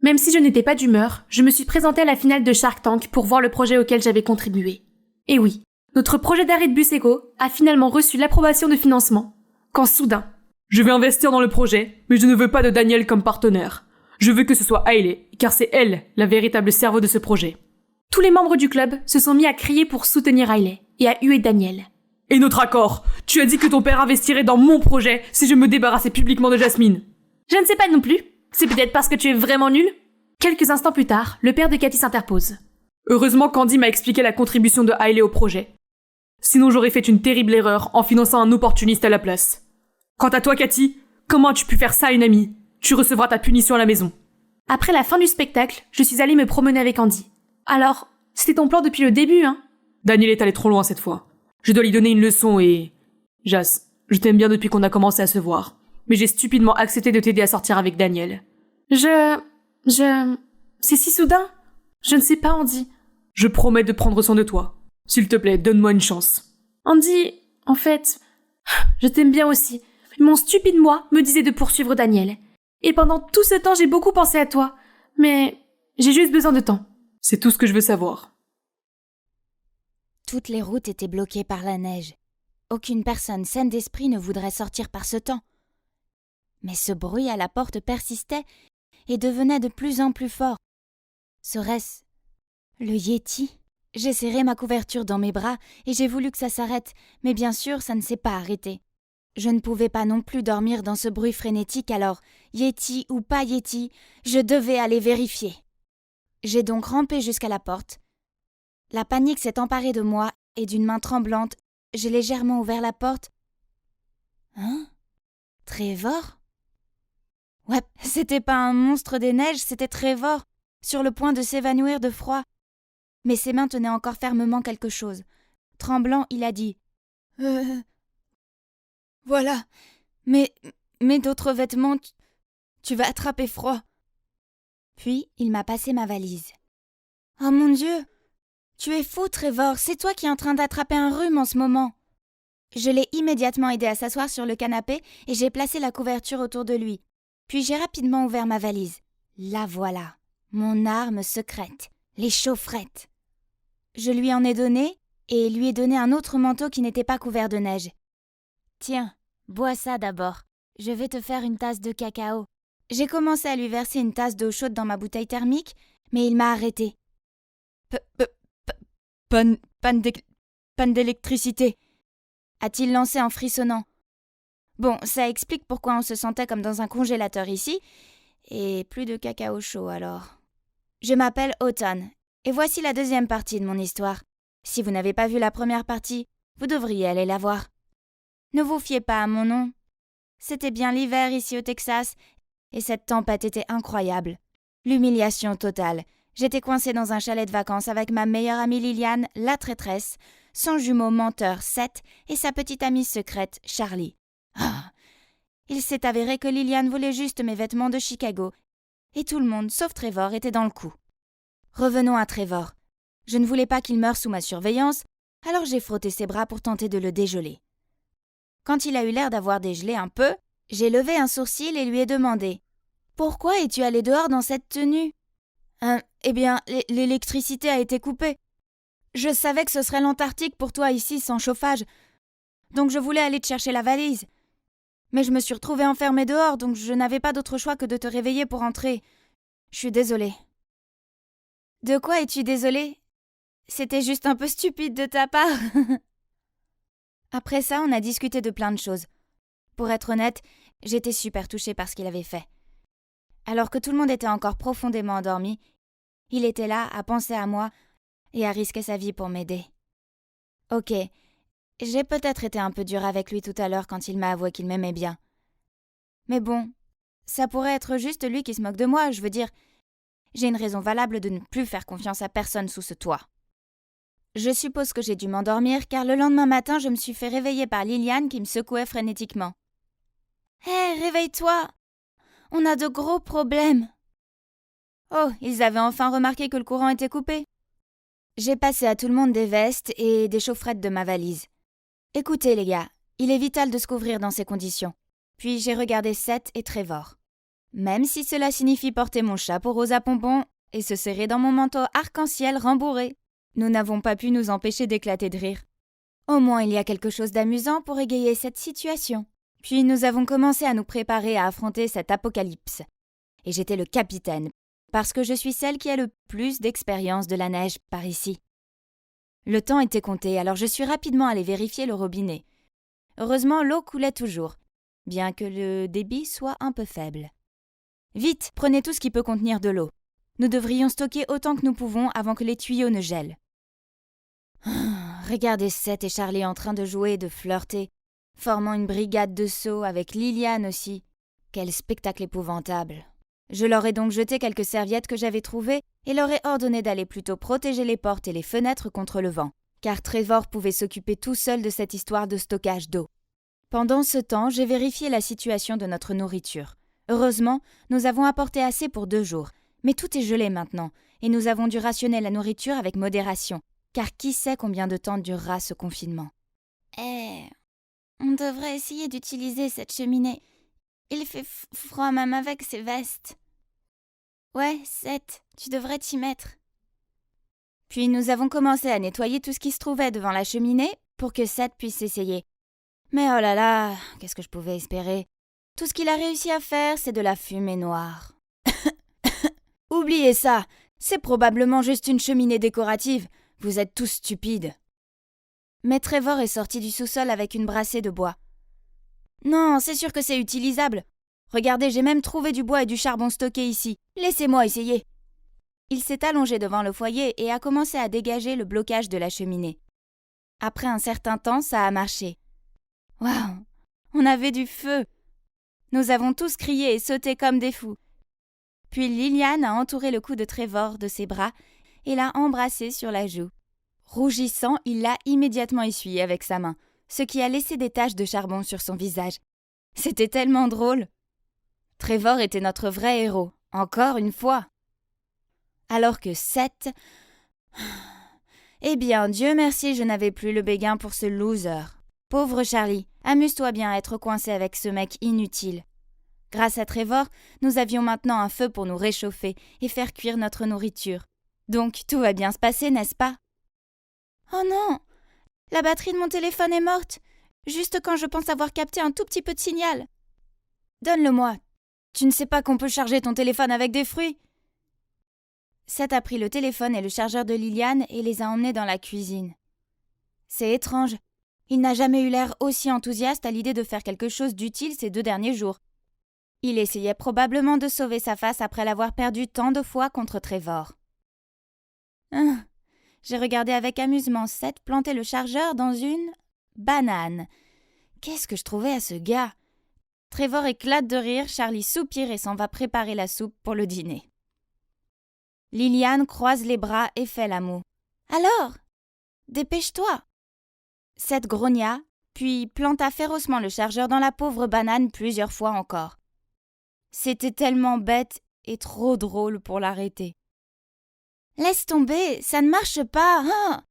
Même si je n'étais pas d'humeur, je me suis présentée à la finale de Shark Tank pour voir le projet auquel j'avais contribué. Et oui, notre projet d'arrêt de bus éco a finalement reçu l'approbation de financement. Quand soudain... Je vais investir dans le projet, mais je ne veux pas de Daniel comme partenaire. Je veux que ce soit Hailey, car c'est elle, la véritable cerveau de ce projet. Tous les membres du club se sont mis à crier pour soutenir Hailey et à huer Daniel. Et notre accord? Tu as dit que ton père investirait dans mon projet si je me débarrassais publiquement de Jasmine. Je ne sais pas non plus. C'est peut-être parce que tu es vraiment nul? Quelques instants plus tard, le père de Cathy s'interpose. Heureusement qu'Andy m'a expliqué la contribution de Hailey au projet. Sinon j'aurais fait une terrible erreur en finançant un opportuniste à la place. Quant à toi, Cathy, comment as-tu pu faire ça à une amie? Tu recevras ta punition à la maison. Après la fin du spectacle, je suis allée me promener avec Andy. Alors, c'était ton plan depuis le début, hein? Daniel est allé trop loin cette fois. Je dois lui donner une leçon et... Jas, je t'aime bien depuis qu'on a commencé à se voir. Mais j'ai stupidement accepté de t'aider à sortir avec Daniel. C'est si soudain? Je ne sais pas, Andy. Je promets de prendre soin de toi. S'il te plaît, donne-moi une chance. Andy, en fait, je t'aime bien aussi. Mon stupide moi me disait de poursuivre Daniel. Et pendant tout ce temps, j'ai beaucoup pensé à toi. Mais j'ai juste besoin de temps. C'est tout ce que je veux savoir. Toutes les routes étaient bloquées par la neige. Aucune personne saine d'esprit ne voudrait sortir par ce temps. Mais ce bruit à la porte persistait et devenait de plus en plus fort. Serait-ce le Yéti? J'ai serré ma couverture dans mes bras et j'ai voulu que ça s'arrête, mais bien sûr, ça ne s'est pas arrêté. Je ne pouvais pas non plus dormir dans ce bruit frénétique, alors, Yéti ou pas Yéti, je devais aller vérifier. J'ai donc rampé jusqu'à la porte. La panique s'est emparée de moi et d'une main tremblante, j'ai légèrement ouvert la porte. Hein? Trevor? Ouais, c'était pas un monstre des neiges, c'était Trevor, sur le point de s'évanouir de froid. Mais ses mains tenaient encore fermement quelque chose. Tremblant, il a dit « Voilà, mais d'autres vêtements, tu vas attraper froid. » Puis, il m'a passé ma valise. « Oh mon Dieu! Tu es fou, Trevor, c'est toi qui es en train d'attraper un rhume en ce moment. » Je l'ai immédiatement aidé à s'asseoir sur le canapé et j'ai placé la couverture autour de lui. Puis j'ai rapidement ouvert ma valise. La voilà, mon arme secrète, les chaufferettes. Je lui en ai donné et lui ai donné un autre manteau qui n'était pas couvert de neige. « Tiens, bois ça d'abord. Je vais te faire une tasse de cacao. » J'ai commencé à lui verser une tasse d'eau chaude dans ma bouteille thermique, mais il m'a arrêté. Panne d'électricité, a-t-il lancé en frissonnant. Bon, ça explique pourquoi on se sentait comme dans un congélateur ici, et plus de cacao chaud alors. Je m'appelle Autumn, et voici la deuxième partie de mon histoire. Si vous n'avez pas vu la première partie, vous devriez aller la voir. Ne vous fiez pas à mon nom. C'était bien l'hiver ici au Texas, et cette tempête était incroyable. L'humiliation totale. J'étais coincée dans un chalet de vacances avec ma meilleure amie Liliane, la traîtresse, son jumeau menteur Seth et sa petite amie secrète Charlie. Ah. Il s'est avéré que Liliane voulait juste mes vêtements de Chicago, et tout le monde, sauf Trevor, était dans le coup. Revenons à Trevor. Je ne voulais pas qu'il meure sous ma surveillance, alors j'ai frotté ses bras pour tenter de le dégeler. Quand il a eu l'air d'avoir dégelé un peu, j'ai levé un sourcil et lui ai demandé « Pourquoi es-tu allé dehors dans cette tenue ?»« Eh bien, l'électricité a été coupée. Je savais que ce serait l'Antarctique pour toi ici sans chauffage, donc je voulais aller te chercher la valise. Mais je me suis retrouvée enfermée dehors, donc je n'avais pas d'autre choix que de te réveiller pour entrer. Je suis désolée. » « De quoi es-tu désolée ? C'était juste un peu stupide de ta part. » Après ça, on a discuté de plein de choses. Pour être honnête, j'étais super touchée par ce qu'il avait fait. Alors que tout le monde était encore profondément endormi, il était là à penser à moi et à risquer sa vie pour m'aider. Ok, j'ai peut-être été un peu dure avec lui tout à l'heure quand il m'a avoué qu'il m'aimait bien. Mais bon, ça pourrait être juste lui qui se moque de moi, je veux dire, j'ai une raison valable de ne plus faire confiance à personne sous ce toit. Je suppose que j'ai dû m'endormir car le lendemain matin, je me suis fait réveiller par Liliane qui me secouait frénétiquement. « Hé, réveille-toi! On a de gros problèmes! » Oh, ils avaient enfin remarqué que le courant était coupé. J'ai passé à tout le monde des vestes et des chaufferettes de ma valise. Écoutez les gars, il est vital de se couvrir dans ces conditions. Puis j'ai regardé Seth et Trevor. Même si cela signifie porter mon chapeau rose à pompons et se serrer dans mon manteau arc-en-ciel rembourré, nous n'avons pas pu nous empêcher d'éclater de rire. Au moins il y a quelque chose d'amusant pour égayer cette situation. Puis nous avons commencé à nous préparer à affronter cet apocalypse. Et j'étais le capitaine, parce que je suis celle qui a le plus d'expérience de la neige par ici. Le temps était compté, alors je suis rapidement allée vérifier le robinet. Heureusement, l'eau coulait toujours, bien que le débit soit un peu faible. Vite, prenez tout ce qui peut contenir de l'eau. Nous devrions stocker autant que nous pouvons avant que les tuyaux ne gèlent. Regardez Seth et Charlie en train de jouer et de flirter, formant une brigade de sauts avec Liliane aussi. Quel spectacle épouvantable. Je leur ai donc jeté quelques serviettes que j'avais trouvées et leur ai ordonné d'aller plutôt protéger les portes et les fenêtres contre le vent, car Trevor pouvait s'occuper tout seul de cette histoire de stockage d'eau. Pendant ce temps, j'ai vérifié la situation de notre nourriture. Heureusement, nous avons apporté assez pour 2 jours, mais tout est gelé maintenant, et nous avons dû rationner la nourriture avec modération, car qui sait combien de temps durera ce confinement. On devrait essayer d'utiliser cette cheminée. Il fait froid même avec ces vestes. Ouais, Seth, tu devrais t'y mettre. Puis nous avons commencé à nettoyer tout ce qui se trouvait devant la cheminée pour que Seth puisse essayer. Mais oh là là, qu'est-ce que je pouvais espérer? Tout ce qu'il a réussi à faire, c'est de la fumée noire. Oubliez ça, c'est probablement juste une cheminée décorative. Vous êtes tous stupides. Mais Trevor est sorti du sous-sol avec une brassée de bois. Non, c'est sûr que c'est utilisable. Regardez, j'ai même trouvé du bois et du charbon stockés ici. Laissez-moi essayer. Il s'est allongé devant le foyer et a commencé à dégager le blocage de la cheminée. Après un certain temps, ça a marché. Waouh, on avait du feu. Nous avons tous crié et sauté comme des fous. Puis Liliane a entouré le cou de Trevor de ses bras et l'a embrassé sur la joue. Rougissant, il l'a immédiatement essuyé avec sa main, ce qui a laissé des taches de charbon sur son visage. C'était tellement drôle. Trevor était notre vrai héros, encore une fois. Alors que Seth... Eh bien, Dieu merci, je n'avais plus le béguin pour ce loser. Pauvre Charlie, amuse-toi bien à être coincé avec ce mec inutile. Grâce à Trevor, nous avions maintenant un feu pour nous réchauffer et faire cuire notre nourriture. Donc tout va bien se passer, n'est-ce pas? Oh non! La batterie de mon téléphone est morte, juste quand je pense avoir capté un tout petit peu de signal. Donne-le-moi. Tu ne sais pas qu'on peut charger ton téléphone avec des fruits? Seth a pris le téléphone et le chargeur de Liliane et les a emmenés dans la cuisine. C'est étrange. Il n'a jamais eu l'air aussi enthousiaste à l'idée de faire quelque chose d'utile ces 2 derniers jours. Il essayait probablement de sauver sa face après l'avoir perdu tant de fois contre Trevor. J'ai regardé avec amusement Seth planter le chargeur dans une banane. Qu'est-ce que je trouvais à ce gars? Trevor éclate de rire, Charlie soupire et s'en va préparer la soupe pour le dîner. Liliane croise les bras et fait la moue. « Alors, dépêche-toi !» Seth grogna, puis planta férocement le chargeur dans la pauvre banane plusieurs fois encore. C'était tellement bête et trop drôle pour l'arrêter. « Laisse tomber, ça ne marche pas, hein!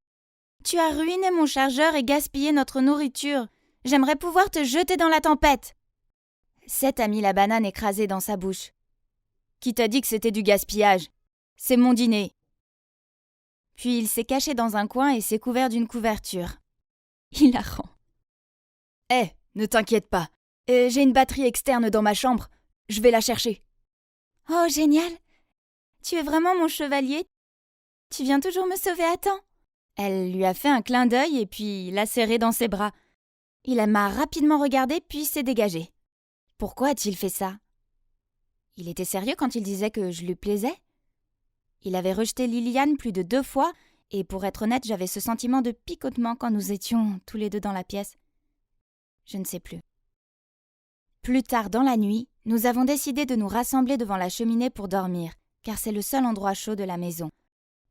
Tu as ruiné mon chargeur et gaspillé notre nourriture. J'aimerais pouvoir te jeter dans la tempête. » Seth a mis la banane écrasée dans sa bouche. « Qui t'a dit que c'était du gaspillage? C'est mon dîner. » Puis il s'est caché dans un coin et s'est couvert d'une couverture. Hilarant. « Hé, ne t'inquiète pas. J'ai une batterie externe dans ma chambre. Je vais la chercher. »« Oh, génial! Tu es vraiment mon chevalier. Tu viens toujours me sauver à temps. » Elle lui a fait un clin d'œil et puis l'a serré dans ses bras. Il m'a rapidement regardé puis s'est dégagé. Pourquoi a-t-il fait ça? Il était sérieux quand il disait que je lui plaisais? Il avait rejeté Liliane plus de 2 fois, et pour être honnête, j'avais ce sentiment de picotement quand nous étions tous les deux dans la pièce. Je ne sais plus. Plus tard dans la nuit, nous avons décidé de nous rassembler devant la cheminée pour dormir, car c'est le seul endroit chaud de la maison.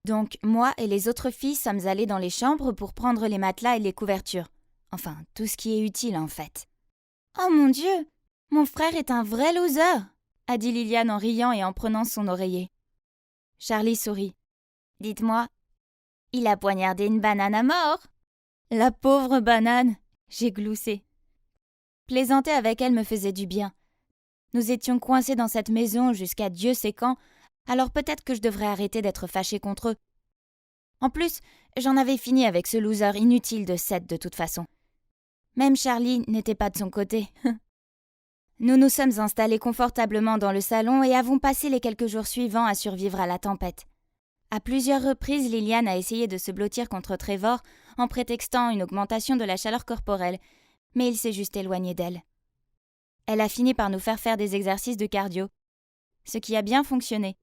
Donc, moi et les autres filles sommes allées dans les chambres pour prendre les matelas et les couvertures. Enfin, tout ce qui est utile, en fait. « Oh mon Dieu! Mon frère est un vrai loser !» a dit Liliane en riant et en prenant son oreiller. Charlie sourit. « Dites-moi, il a poignardé une banane à mort ?» La pauvre banane, j'ai gloussé. Plaisanter avec elle me faisait du bien. Nous étions coincés dans cette maison jusqu'à Dieu sait quand, alors peut-être que je devrais arrêter d'être fâchée contre eux. En plus, j'en avais fini avec ce loser inutile de Seth de toute façon. Même Charlie n'était pas de son côté. Nous nous sommes installés confortablement dans le salon et avons passé les quelques jours suivants à survivre à la tempête. À plusieurs reprises, Liliane a essayé de se blottir contre Trevor en prétextant une augmentation de la chaleur corporelle, mais il s'est juste éloigné d'elle. Elle a fini par nous faire des exercices de cardio, ce qui a bien fonctionné.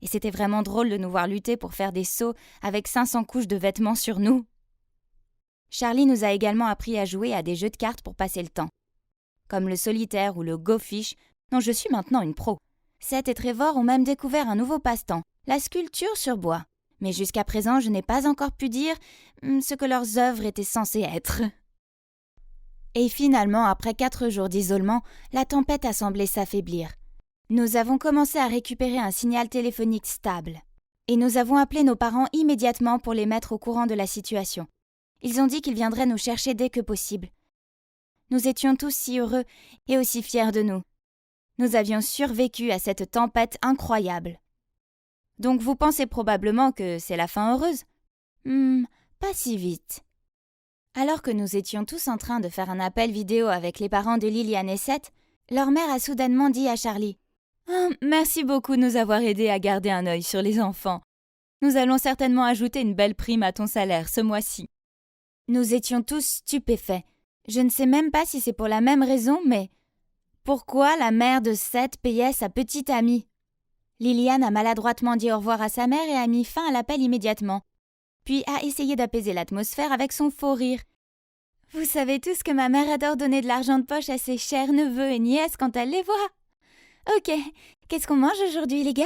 Et c'était vraiment drôle de nous voir lutter pour faire des sauts avec 500 couches de vêtements sur nous. Charlie nous a également appris à jouer à des jeux de cartes pour passer le temps, comme le solitaire ou le Go Fish, dont je suis maintenant une pro. Seth et Trevor ont même découvert un nouveau passe-temps, la sculpture sur bois. Mais jusqu'à présent, je n'ai pas encore pu dire ce que leurs œuvres étaient censées être. Et finalement, après 4 jours d'isolement, la tempête a semblé s'affaiblir. Nous avons commencé à récupérer un signal téléphonique stable. Et nous avons appelé nos parents immédiatement pour les mettre au courant de la situation. Ils ont dit qu'ils viendraient nous chercher dès que possible. Nous étions tous si heureux et aussi fiers de nous. Nous avions survécu à cette tempête incroyable. Donc vous pensez probablement que c'est la fin heureuse? Pas si vite. Alors que nous étions tous en train de faire un appel vidéo avec les parents de Liliane et Seth, leur mère a soudainement dit à Charlie « Merci beaucoup de nous avoir aidés à garder un œil sur les enfants. Nous allons certainement ajouter une belle prime à ton salaire ce mois-ci. » Nous étions tous stupéfaits. Je ne sais même pas si c'est pour la même raison, mais pourquoi la mère de Seth payait sa petite amie? Liliane a maladroitement dit au revoir à sa mère et a mis fin à l'appel immédiatement, puis a essayé d'apaiser l'atmosphère avec son faux rire. Vous savez tous que ma mère adore donner de l'argent de poche à ses chers neveux et nièces quand elle les voit. Ok, qu'est-ce qu'on mange aujourd'hui, les gars?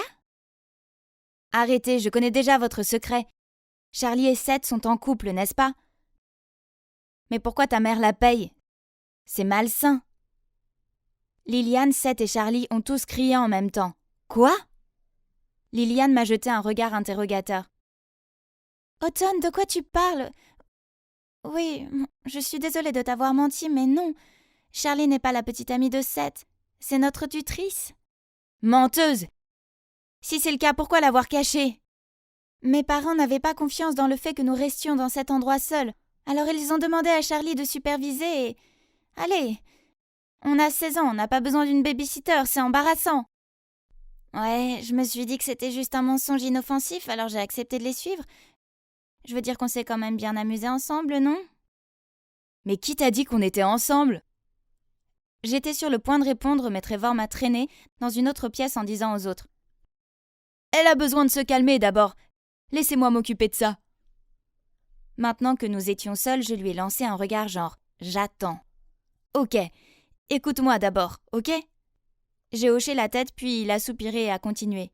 Arrêtez, je connais déjà votre secret. Charlie et Seth sont en couple, n'est-ce pas? Mais pourquoi ta mère la paye? C'est malsain. Liliane, Seth et Charlie ont tous crié en même temps. Quoi? Liliane m'a jeté un regard interrogateur. Automne, de quoi tu parles? Oui, je suis désolée de t'avoir menti, mais non. Charlie n'est pas la petite amie de Seth. C'est notre tutrice. Menteuse! Si c'est le cas, pourquoi l'avoir cachée? Mes parents n'avaient pas confiance dans le fait que nous restions dans cet endroit seuls. Alors ils ont demandé à Charlie de superviser et... Allez, on a 16 ans, on n'a pas besoin d'une babysitter, c'est embarrassant. Ouais, je me suis dit que c'était juste un mensonge inoffensif, alors j'ai accepté de les suivre. Je veux dire qu'on s'est quand même bien amusés ensemble, non? Mais qui t'a dit qu'on était ensemble? J'étais sur le point de répondre, mais Trevor m'a traîné dans une autre pièce en disant aux autres. Elle a besoin de se calmer d'abord. Laissez-moi m'occuper de ça. Maintenant que nous étions seuls, je lui ai lancé un regard genre « J'attends ». Ok, écoute-moi d'abord, ok? J'ai hoché la tête, puis il a soupiré et a continué.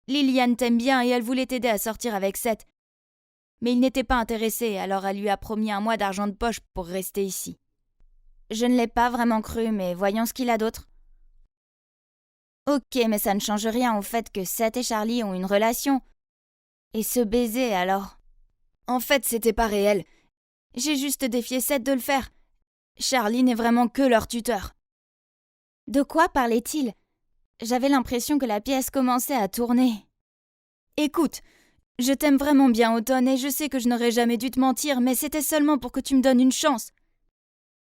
Liliane t'aime bien et elle voulait t'aider à sortir avec Seth. Mais il n'était pas intéressé, alors elle lui a promis un mois d'argent de poche pour rester ici. Je ne l'ai pas vraiment cru, mais voyons ce qu'il a d'autre. Ok, mais ça ne change rien au fait que Seth et Charlie ont une relation. Et se baiser, alors. En fait, c'était pas réel. J'ai juste défié Seth de le faire. Charlie n'est vraiment que leur tuteur. De quoi parlait-il? J'avais l'impression que la pièce commençait à tourner. Écoute, je t'aime vraiment bien, Automne, et je sais que je n'aurais jamais dû te mentir, mais c'était seulement pour que tu me donnes une chance.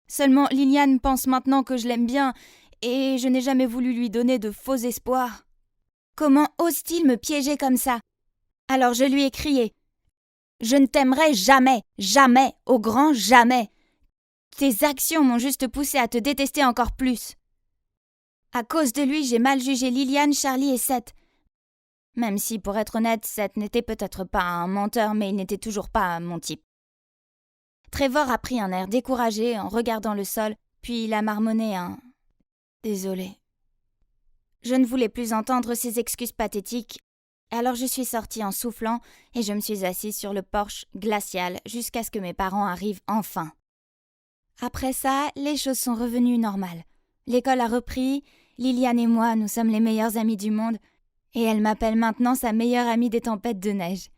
Seulement, Liliane pense maintenant que je l'aime bien, et je n'ai jamais voulu lui donner de faux espoirs. Comment ose-t-il me piéger comme ça? Alors je lui ai crié. Je ne t'aimerai jamais, jamais, au grand jamais. Tes actions m'ont juste poussé à te détester encore plus. À cause de lui, j'ai mal jugé Liliane, Charlie et Seth. Même si, pour être honnête, Seth n'était peut-être pas un menteur, mais il n'était toujours pas mon type. Trevor a pris un air découragé en regardant le sol, puis il a marmonné un « Désolé ». Je ne voulais plus entendre ces excuses pathétiques, alors je suis sortie en soufflant et je me suis assise sur le porche glacial jusqu'à ce que mes parents arrivent enfin. Après ça, les choses sont revenues normales. L'école a repris, Liliane et moi, nous sommes les meilleures amies du monde, et elle m'appelle maintenant sa meilleure amie des tempêtes de neige.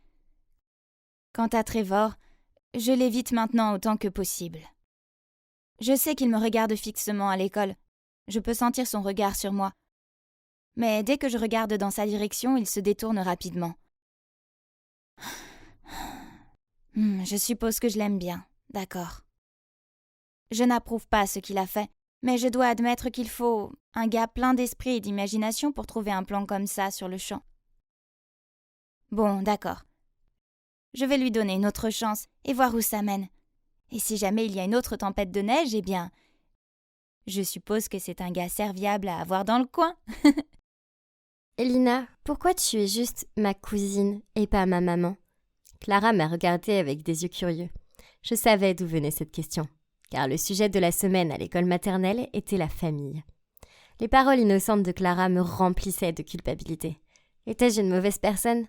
Quant à Trevor, je l'évite maintenant autant que possible. Je sais qu'il me regarde fixement à l'école. Je peux sentir son regard sur moi. Mais dès que je regarde dans sa direction, il se détourne rapidement. Je suppose que je l'aime bien, d'accord. Je n'approuve pas ce qu'il a fait, mais je dois admettre qu'il faut un gars plein d'esprit et d'imagination pour trouver un plan comme ça sur le champ. Bon, d'accord. Je vais lui donner une autre chance et voir où ça mène. Et si jamais il y a une autre tempête de neige, eh bien... Je suppose que c'est un gars serviable à avoir dans le coin. Elina, pourquoi tu es juste ma cousine et pas ma maman? Clara m'a regardée avec des yeux curieux. Je savais d'où venait cette question, car le sujet de la semaine à l'école maternelle était la famille. Les paroles innocentes de Clara me remplissaient de culpabilité. Étais-je une mauvaise personne?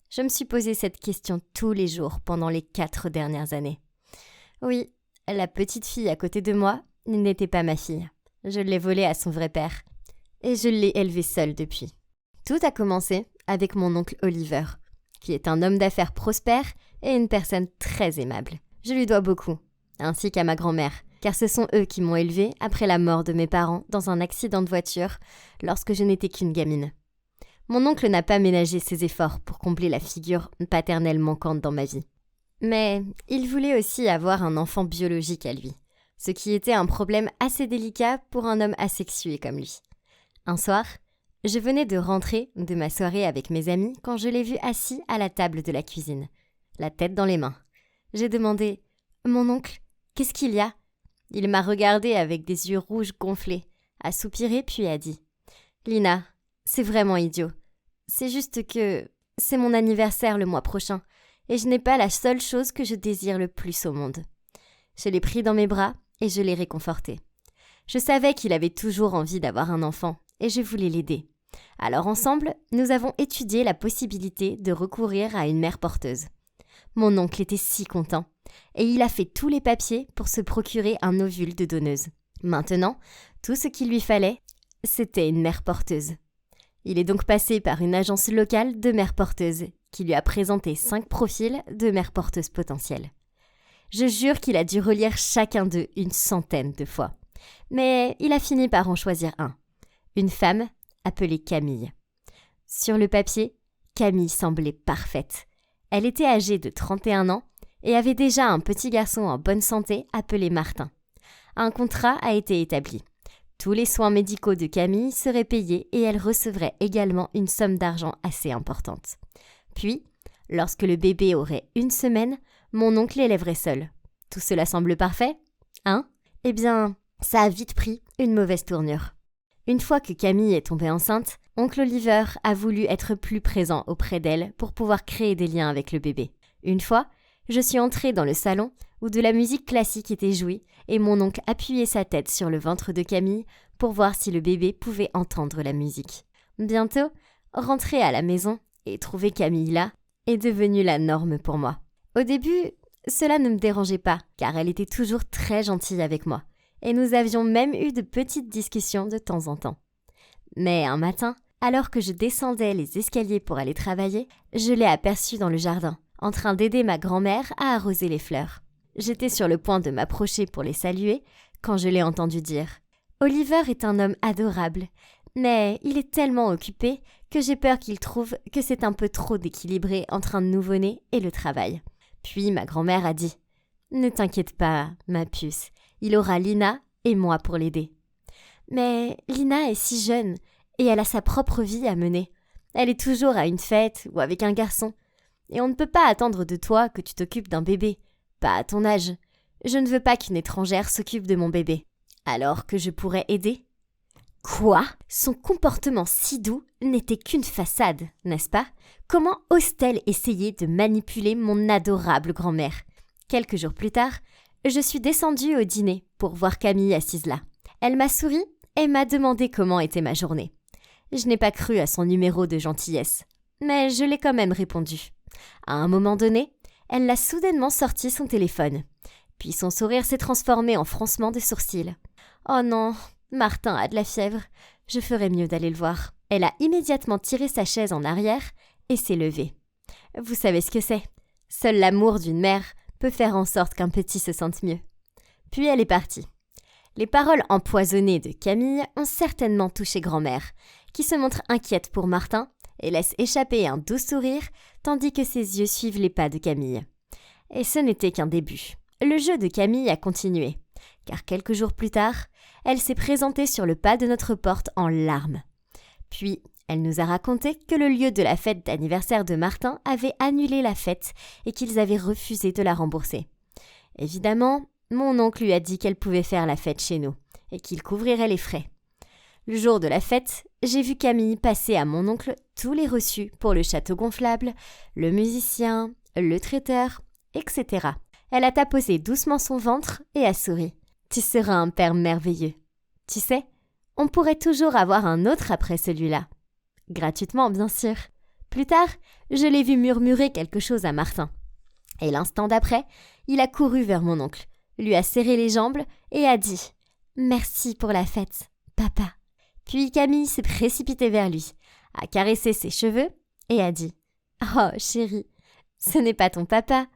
Je me suis posé cette question tous les jours pendant les 4 dernières années. Oui, la petite fille à côté de moi n'était pas ma fille. Je l'ai volée à son vrai père. Et je l'ai élevée seule depuis. Tout a commencé avec mon oncle Oliver, qui est un homme d'affaires prospère et une personne très aimable. Je lui dois beaucoup, ainsi qu'à ma grand-mère, car ce sont eux qui m'ont élevée après la mort de mes parents dans un accident de voiture lorsque je n'étais qu'une gamine. Mon oncle n'a pas ménagé ses efforts pour combler la figure paternelle manquante dans ma vie. Mais il voulait aussi avoir un enfant biologique à lui, ce qui était un problème assez délicat pour un homme asexué comme lui. Un soir, je venais de rentrer de ma soirée avec mes amis quand je l'ai vu assis à la table de la cuisine, la tête dans les mains. J'ai demandé « Mon oncle, qu'est-ce qu'il y a ?» Il m'a regardé avec des yeux rouges gonflés, a soupiré puis a dit « Lina, c'est vraiment idiot. C'est juste que c'est mon anniversaire le mois prochain et je n'ai pas la seule chose que je désire le plus au monde. Je l'ai pris dans mes bras et je l'ai réconforté. Je savais qu'il avait toujours envie d'avoir un enfant et je voulais l'aider. Alors ensemble, nous avons étudié la possibilité de recourir à une mère porteuse. Mon oncle était si content et il a fait tous les papiers pour se procurer un ovule de donneuse. Maintenant, tout ce qu'il lui fallait, c'était une mère porteuse. Il est donc passé par une agence locale de mères porteuses qui lui a présenté 5 profils de mères porteuses potentielles. Je jure qu'il a dû relire chacun d'eux une centaine de fois. Mais il a fini par en choisir un. Une femme appelée Camille. Sur le papier, Camille semblait parfaite. Elle était âgée de 31 ans et avait déjà un petit garçon en bonne santé appelé Martin. Un contrat a été établi. Tous les soins médicaux de Camille seraient payés et elle recevrait également une somme d'argent assez importante. Puis, lorsque le bébé aurait 1 semaine, mon oncle l'élèverait seul. Tout cela semble parfait, hein? Eh bien, ça a vite pris une mauvaise tournure. Une fois que Camille est tombée enceinte, oncle Oliver a voulu être plus présent auprès d'elle pour pouvoir créer des liens avec le bébé. Une fois, je suis entrée dans le salon où de la musique classique était jouée et mon oncle appuyait sa tête sur le ventre de Camille pour voir si le bébé pouvait entendre la musique. Bientôt, rentrer à la maison et trouver Camille là est devenu la norme pour moi. Au début, cela ne me dérangeait pas car elle était toujours très gentille avec moi et nous avions même eu de petites discussions de temps en temps. Mais un matin, alors que je descendais les escaliers pour aller travailler, je l'ai aperçue dans le jardin, en train d'aider ma grand-mère à arroser les fleurs. J'étais sur le point de m'approcher pour les saluer quand je l'ai entendu dire « Oliver est un homme adorable, mais il est tellement occupé que j'ai peur qu'il trouve que c'est un peu trop d'équilibrer entre un nouveau-né et le travail. » Puis ma grand-mère a dit « Ne t'inquiète pas, ma puce, il aura Lina et moi pour l'aider. » Mais Lina est si jeune et elle a sa propre vie à mener. Elle est toujours à une fête ou avec un garçon. Et on ne peut pas attendre de toi que tu t'occupes d'un bébé. Pas à ton âge. Je ne veux pas qu'une étrangère s'occupe de mon bébé. Alors que je pourrais aider. Quoi? Son comportement si doux n'était qu'une façade, n'est-ce pas? Comment ose-t-elle essayer de manipuler mon adorable grand-mère? Quelques jours plus tard, je suis descendue au dîner pour voir Camille assise là. Elle m'a souri et m'a demandé comment était ma journée. Je n'ai pas cru à son numéro de gentillesse, mais je l'ai quand même répondu. À un moment donné, elle a soudainement sorti son téléphone. Puis son sourire s'est transformé en froncement de sourcils. « Oh non, Martin a de la fièvre. Je ferais mieux d'aller le voir. » Elle a immédiatement tiré sa chaise en arrière et s'est levée. Vous savez ce que c'est. Seul l'amour d'une mère peut faire en sorte qu'un petit se sente mieux. Puis elle est partie. Les paroles empoisonnées de Camille ont certainement touché grand-mère, qui se montre inquiète pour Martin et laisse échapper un doux sourire tandis que ses yeux suivent les pas de Camille. Et ce n'était qu'un début. Le jeu de Camille a continué, car quelques jours plus tard, elle s'est présentée sur le pas de notre porte en larmes. Puis, elle nous a raconté que le lieu de la fête d'anniversaire de Martin avait annulé la fête et qu'ils avaient refusé de la rembourser. Évidemment, mon oncle lui a dit qu'elle pouvait faire la fête chez nous et qu'il couvrirait les frais. Le jour de la fête, j'ai vu Camille passer à mon oncle tous les reçus pour le château gonflable, le musicien, le traiteur, etc. Elle a tapoté doucement son ventre et a souri. « Tu seras un père merveilleux. Tu sais, on pourrait toujours avoir un autre après celui-là. » Gratuitement, bien sûr. Plus tard, je l'ai vu murmurer quelque chose à Martin. Et l'instant d'après, il a couru vers mon oncle, lui a serré les jambes et a dit « Merci pour la fête, papa. » Puis Camille s'est précipitée vers lui, a caressé ses cheveux et a dit « Oh, chérie, ce n'est pas ton papa.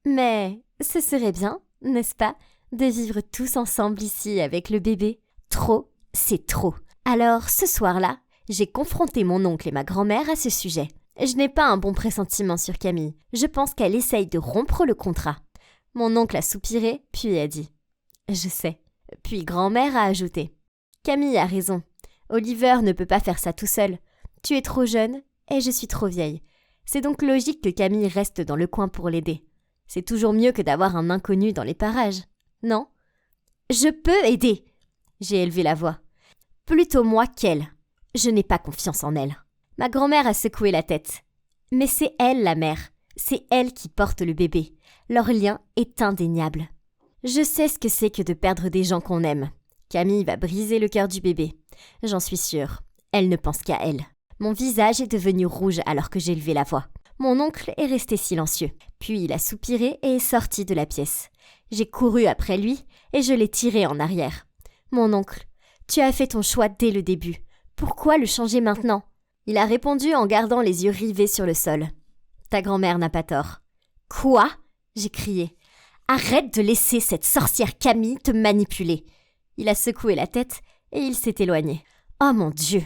Mais ce serait bien, n'est-ce pas, de vivre tous ensemble ici avec le bébé. Trop, c'est trop. » Alors, ce soir-là, j'ai confronté mon oncle et ma grand-mère à ce sujet. Je n'ai pas un bon pressentiment sur Camille. Je pense qu'elle essaye de rompre le contrat. Mon oncle a soupiré, puis a dit « Je sais. » Puis grand-mère a ajouté « Camille a raison. Oliver ne peut pas faire ça tout seul. Tu es trop jeune et je suis trop vieille. C'est donc logique que Camille reste dans le coin pour l'aider. C'est toujours mieux que d'avoir un inconnu dans les parages, non ? Je peux aider !» J'ai élevé la voix. « Plutôt moi qu'elle. Je n'ai pas confiance en elle. » Ma grand-mère a secoué la tête. « Mais c'est elle la mère. C'est elle qui porte le bébé. Leur lien est indéniable. » Je sais ce que c'est que de perdre des gens qu'on aime. Camille va briser le cœur du bébé. J'en suis sûre. Elle ne pense qu'à elle. Mon visage est devenu rouge alors que j'ai levé la voix. Mon oncle est resté silencieux. Puis il a soupiré et est sorti de la pièce. J'ai couru après lui et je l'ai tiré en arrière. Mon oncle, tu as fait ton choix dès le début. Pourquoi le changer maintenant ? Il a répondu en gardant les yeux rivés sur le sol. Ta grand-mère n'a pas tort. Quoi ? J'ai crié. Arrête de laisser cette sorcière Camille te manipuler. Il a secoué la tête et il s'est éloigné. Oh mon Dieu !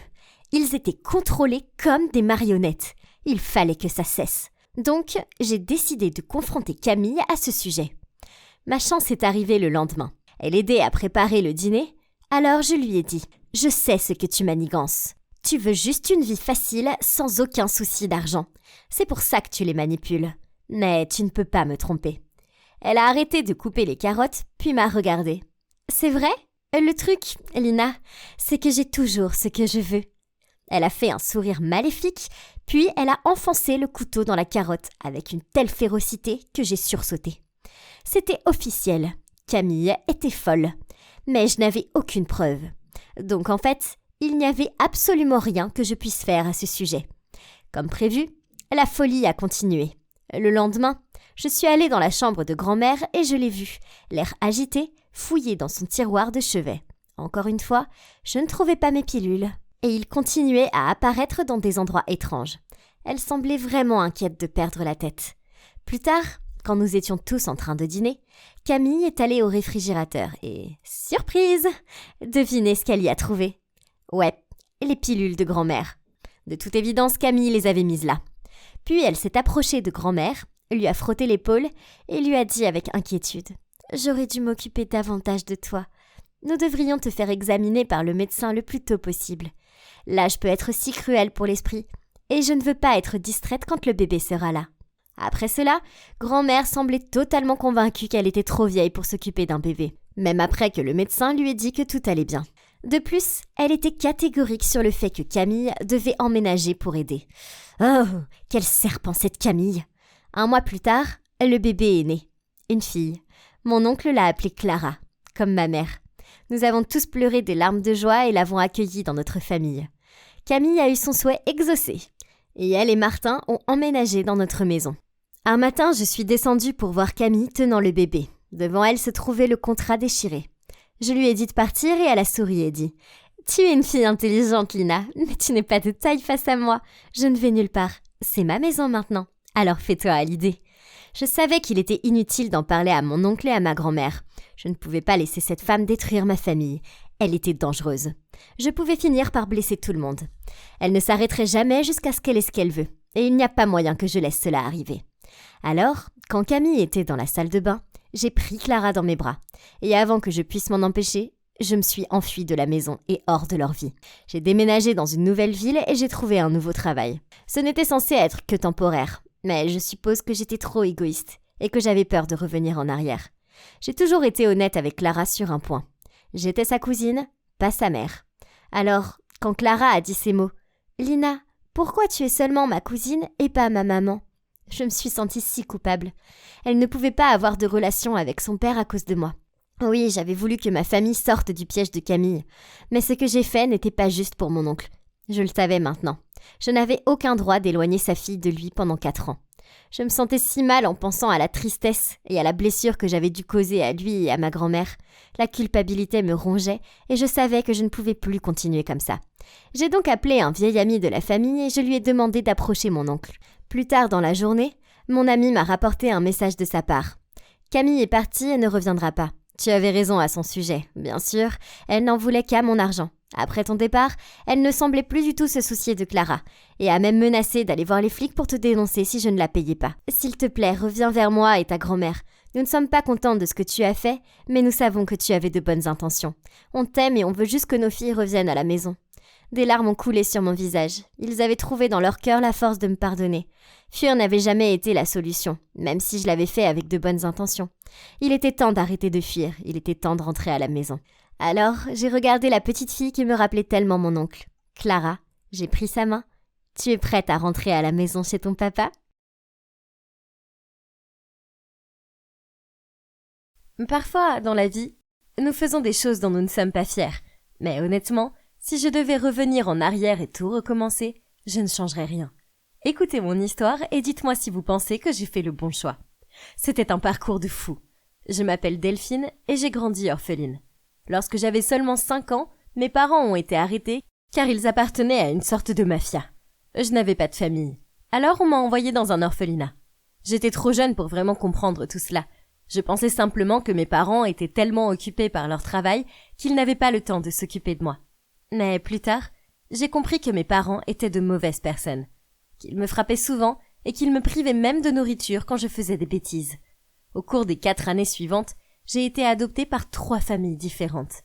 Ils étaient contrôlés comme des marionnettes. Il fallait que ça cesse. Donc, j'ai décidé de confronter Camille à ce sujet. Ma chance est arrivée le lendemain. Elle aidait à préparer le dîner, alors je lui ai dit « Je sais ce que tu manigances. Tu veux juste une vie facile sans aucun souci d'argent. C'est pour ça que tu les manipules. Mais tu ne peux pas me tromper. » Elle a arrêté de couper les carottes, puis m'a regardée. « C'est vrai ? Le truc, Lina, c'est que j'ai toujours ce que je veux. » Elle a fait un sourire maléfique, puis elle a enfoncé le couteau dans la carotte avec une telle férocité que j'ai sursauté. C'était officiel. Camille était folle. Mais je n'avais aucune preuve. Donc en fait, il n'y avait absolument rien que je puisse faire à ce sujet. Comme prévu, la folie a continué. Le lendemain, je suis allée dans la chambre de grand-mère et je l'ai vue, l'air agité, fouiller dans son tiroir de chevet. Encore une fois, je ne trouvais pas mes pilules. Et il continuait à apparaître dans des endroits étranges. Elle semblait vraiment inquiète de perdre la tête. Plus tard, quand nous étions tous en train de dîner, Camille est allée au réfrigérateur et, surprise, devinez ce qu'elle y a trouvé. Ouais, les pilules de grand-mère. De toute évidence, Camille les avait mises là. Puis elle s'est approchée de grand-mère, lui a frotté l'épaule et lui a dit avec inquiétude « J'aurais dû m'occuper davantage de toi. Nous devrions te faire examiner par le médecin le plus tôt possible. L'âge peut être si cruel pour l'esprit, et je ne veux pas être distraite quand le bébé sera là. » Après cela, grand-mère semblait totalement convaincue qu'elle était trop vieille pour s'occuper d'un bébé, même après que le médecin lui ait dit que tout allait bien. De plus, elle était catégorique sur le fait que Camille devait emménager pour aider. Oh, quel serpent cette Camille ! Un mois plus tard, le bébé est né. Une fille. Mon oncle l'a appelée Clara, comme ma mère. Nous avons tous pleuré des larmes de joie et l'avons accueillie dans notre famille. Camille a eu son souhait exaucé. Et elle et Martin ont emménagé dans notre maison. Un matin, je suis descendue pour voir Camille tenant le bébé. Devant elle se trouvait le contrat déchiré. Je lui ai dit de partir et elle a souri et dit « Tu es une fille intelligente, Lina, mais tu n'es pas de taille face à moi. Je ne vais nulle part. C'est ma maison maintenant. Alors fais-toi à l'idée. » Je savais qu'il était inutile d'en parler à mon oncle et à ma grand-mère. Je ne pouvais pas laisser cette femme détruire ma famille. Elle était dangereuse. Je pouvais finir par blesser tout le monde. Elle ne s'arrêterait jamais jusqu'à ce qu'elle ait ce qu'elle veut. Et il n'y a pas moyen que je laisse cela arriver. Alors, quand Camille était dans la salle de bain, j'ai pris Clara dans mes bras. Et avant que je puisse m'en empêcher, je me suis enfuie de la maison et hors de leur vie. J'ai déménagé dans une nouvelle ville et j'ai trouvé un nouveau travail. Ce n'était censé être que temporaire. Mais je suppose que j'étais trop égoïste et que j'avais peur de revenir en arrière. J'ai toujours été honnête avec Clara sur un point. J'étais sa cousine, pas sa mère. Alors, quand Clara a dit ces mots, « Lina, pourquoi tu es seulement ma cousine et pas ma maman ?» Je me suis sentie si coupable. Elle ne pouvait pas avoir de relation avec son père à cause de moi. Oui, j'avais voulu que ma famille sorte du piège de Camille. Mais ce que j'ai fait n'était pas juste pour mon oncle. Je le savais maintenant. Je n'avais aucun droit d'éloigner sa fille de lui pendant 4 ans. Je me sentais si mal en pensant à la tristesse et à la blessure que j'avais dû causer à lui et à ma grand-mère. La culpabilité me rongeait et je savais que je ne pouvais plus continuer comme ça. J'ai donc appelé un vieil ami de la famille et je lui ai demandé d'approcher mon oncle. Plus tard dans la journée, mon ami m'a rapporté un message de sa part. « Camille est partie et ne reviendra pas. Tu avais raison à son sujet. Bien sûr, elle n'en voulait qu'à mon argent. Après ton départ, elle ne semblait plus du tout se soucier de Clara et a même menacé d'aller voir les flics pour te dénoncer si je ne la payais pas. S'il te plaît, reviens vers moi et ta grand-mère. Nous ne sommes pas contents de ce que tu as fait, mais nous savons que tu avais de bonnes intentions. On t'aime et on veut juste que nos filles reviennent à la maison. » Des larmes ont coulé sur mon visage. Ils avaient trouvé dans leur cœur la force de me pardonner. Fuir n'avait jamais été la solution, même si je l'avais fait avec de bonnes intentions. Il était temps d'arrêter de fuir, il était temps de rentrer à la maison. Alors, j'ai regardé la petite fille qui me rappelait tellement mon oncle. Clara, j'ai pris sa main. Tu es prête à rentrer à la maison chez ton papa ? Parfois, dans la vie, nous faisons des choses dont nous ne sommes pas fiers. Mais honnêtement, si je devais revenir en arrière et tout recommencer, je ne changerais rien. Écoutez mon histoire et dites-moi si vous pensez que j'ai fait le bon choix. C'était un parcours de fou. Je m'appelle Delphine et j'ai grandi orpheline. Lorsque j'avais seulement 5 ans, mes parents ont été arrêtés car ils appartenaient à une sorte de mafia. Je n'avais pas de famille. Alors on m'a envoyée dans un orphelinat. J'étais trop jeune pour vraiment comprendre tout cela. Je pensais simplement que mes parents étaient tellement occupés par leur travail qu'ils n'avaient pas le temps de s'occuper de moi. Mais plus tard, j'ai compris que mes parents étaient de mauvaises personnes, qu'ils me frappaient souvent et qu'ils me privaient même de nourriture quand je faisais des bêtises. Au cours des 4 années suivantes, j'ai été adoptée par 3 familles différentes.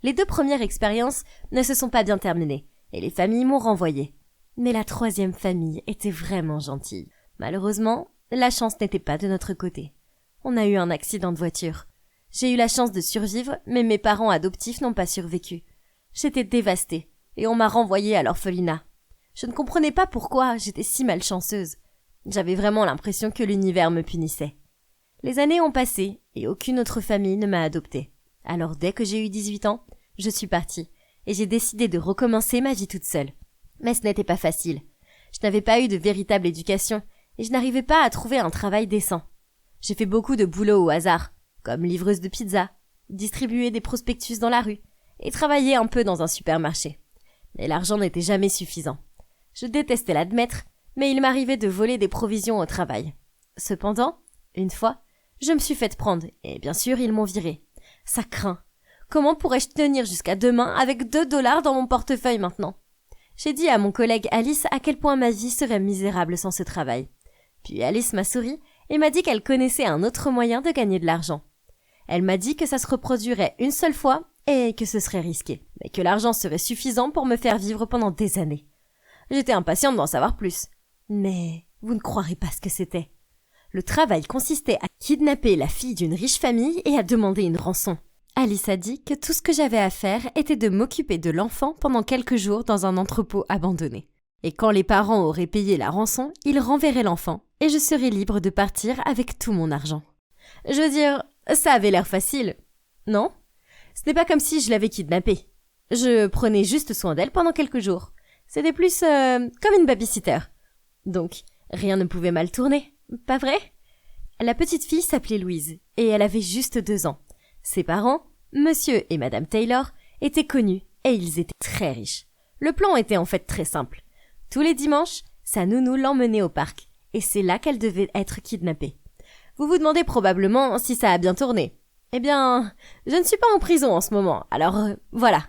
Les 2 premières expériences ne se sont pas bien terminées et les familles m'ont renvoyée. Mais la 3e famille était vraiment gentille. Malheureusement, la chance n'était pas de notre côté. On a eu un accident de voiture. J'ai eu la chance de survivre, mais mes parents adoptifs n'ont pas survécu. J'étais dévastée et on m'a renvoyée à l'orphelinat. Je ne comprenais pas pourquoi j'étais si malchanceuse. J'avais vraiment l'impression que l'univers me punissait. Les années ont passé et aucune autre famille ne m'a adoptée. Alors dès que j'ai eu 18 ans, je suis partie et j'ai décidé de recommencer ma vie toute seule. Mais ce n'était pas facile. Je n'avais pas eu de véritable éducation et je n'arrivais pas à trouver un travail décent. J'ai fait beaucoup de boulot au hasard, comme livreuse de pizza, distribuer des prospectus dans la rue et travailler un peu dans un supermarché. Mais l'argent n'était jamais suffisant. Je détestais l'admettre, mais il m'arrivait de voler des provisions au travail. Cependant, une fois, je me suis faite prendre et bien sûr ils m'ont virée. Ça craint. Comment pourrais-je tenir jusqu'à demain avec 2 $ dans mon portefeuille maintenant? J'ai dit à mon collègue Alice à quel point ma vie serait misérable sans ce travail. Puis Alice m'a souri et m'a dit qu'elle connaissait un autre moyen de gagner de l'argent. Elle m'a dit que ça se reproduirait une seule fois et que ce serait risqué, mais que l'argent serait suffisant pour me faire vivre pendant des années. J'étais impatiente d'en savoir plus. Mais vous ne croirez pas ce que c'était. Le travail consistait à kidnapper la fille d'une riche famille et à demander une rançon. Alice a dit que tout ce que j'avais à faire était de m'occuper de l'enfant pendant quelques jours dans un entrepôt abandonné. Et quand les parents auraient payé la rançon, ils renverraient l'enfant et je serais libre de partir avec tout mon argent. Je veux dire, ça avait l'air facile, non? Ce n'est pas comme si je l'avais kidnappée. Je prenais juste soin d'elle pendant quelques jours. C'était plus comme une babysitter. Donc, rien ne pouvait mal tourner, pas vrai? La petite fille s'appelait Louise et elle avait juste 2 ans. Ses parents, Monsieur et Madame Taylor, étaient connus et ils étaient très riches. Le plan était en fait très simple. Tous les dimanches, sa nounou l'emmenait au parc et c'est là qu'elle devait être kidnappée. Vous vous demandez probablement si ça a bien tourné. Eh bien, je ne suis pas en prison en ce moment, alors voilà.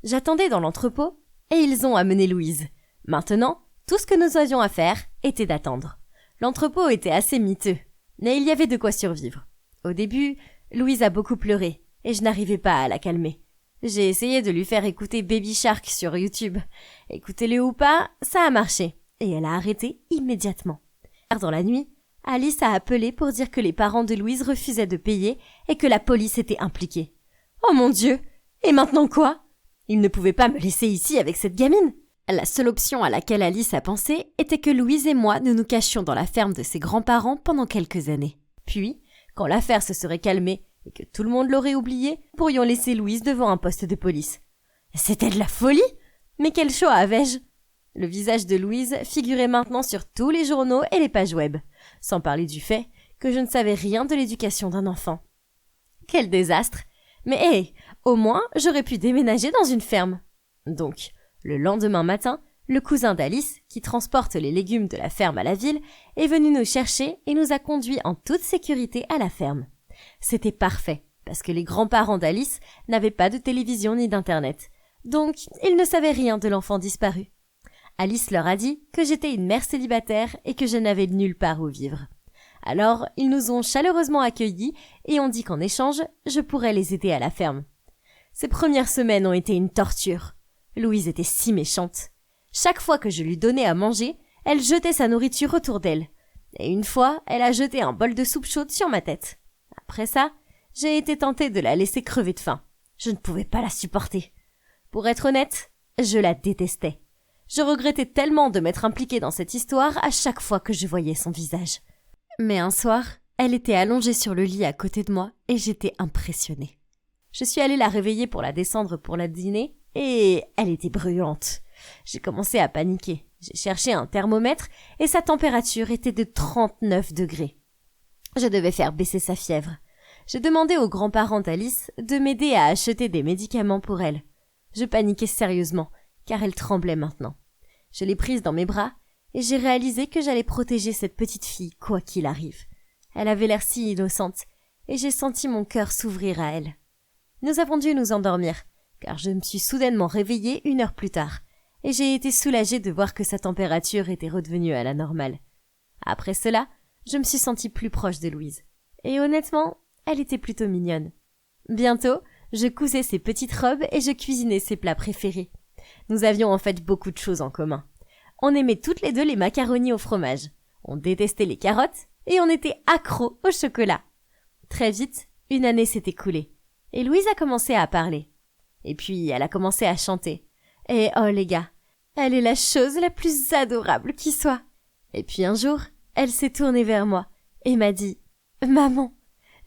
J'attendais dans l'entrepôt et ils ont amené Louise. Maintenant, tout ce que nous avions à faire était d'attendre. L'entrepôt était assez miteux, mais il y avait de quoi survivre. Au début, Louise a beaucoup pleuré et je n'arrivais pas à la calmer. J'ai essayé de lui faire écouter Baby Shark sur YouTube. Écoutez-le ou pas, ça a marché et elle a arrêté immédiatement. Dans la nuit, Alice a appelé pour dire que les parents de Louise refusaient de payer et que la police était impliquée. Oh mon Dieu! Et maintenant quoi? Ils ne pouvaient pas me laisser ici avec cette gamine. La seule option à laquelle Alice a pensé était que Louise et moi nous cachions dans la ferme de ses grands-parents pendant quelques années. Puis, quand l'affaire se serait calmée et que tout le monde l'aurait oubliée, nous pourrions laisser Louise devant un poste de police. C'était de la folie! Mais quel choix avais-je? Le visage de Louise figurait maintenant sur tous les journaux et les pages web, sans parler du fait que je ne savais rien de l'éducation d'un enfant. Quel désastre! Mais hé, au moins j'aurais pu déménager dans une ferme. Donc, le lendemain matin, le cousin d'Alice, qui transporte les légumes de la ferme à la ville, est venu nous chercher et nous a conduits en toute sécurité à la ferme. C'était parfait, parce que les grands-parents d'Alice n'avaient pas de télévision ni d'internet, donc ils ne savaient rien de l'enfant disparu. Alice leur a dit que j'étais une mère célibataire et que je n'avais nulle part où vivre. Alors, ils nous ont chaleureusement accueillis et ont dit qu'en échange, je pourrais les aider à la ferme. Ces premières semaines ont été une torture. Louise était si méchante. Chaque fois que je lui donnais à manger, elle jetait sa nourriture autour d'elle. Et une fois, elle a jeté un bol de soupe chaude sur ma tête. Après ça, j'ai été tentée de la laisser crever de faim. Je ne pouvais pas la supporter. Pour être honnête, je la détestais. Je regrettais tellement de m'être impliquée dans cette histoire à chaque fois que je voyais son visage. Mais un soir, Elle était allongée sur le lit à côté de moi et j'étais impressionnée. Je suis allée la réveiller pour la descendre pour la dîner et elle était brûlante. J'ai commencé à paniquer. J'ai cherché un thermomètre et sa température était de 39 degrés. Je devais faire baisser sa fièvre. J'ai demandé aux grands-parents d'Alice de m'aider à acheter des médicaments pour elle. Je paniquais sérieusement, car elle tremblait maintenant. Je l'ai prise dans mes bras et j'ai réalisé que j'allais protéger cette petite fille quoi qu'il arrive. Elle avait l'air si innocente et j'ai senti mon cœur s'ouvrir à elle. Nous avons dû nous endormir, car je me suis soudainement réveillée 1 heure plus tard et j'ai été soulagée de voir que sa température était redevenue à la normale. Après cela, je me suis sentie plus proche de Louise. Et honnêtement, elle était plutôt mignonne. Bientôt, je cousais ses petites robes et je cuisinais ses plats préférés. Nous avions en fait beaucoup de choses en commun. On aimait toutes les deux les macaronis au fromage. On détestait les carottes et on était accros au chocolat. Très vite, 1 année s'est écoulée. Et Louise a commencé à parler. Et puis, elle a commencé à chanter. Et oh les gars, elle est la chose la plus adorable qui soit. Et puis un jour, elle s'est tournée vers moi et m'a dit « Maman !»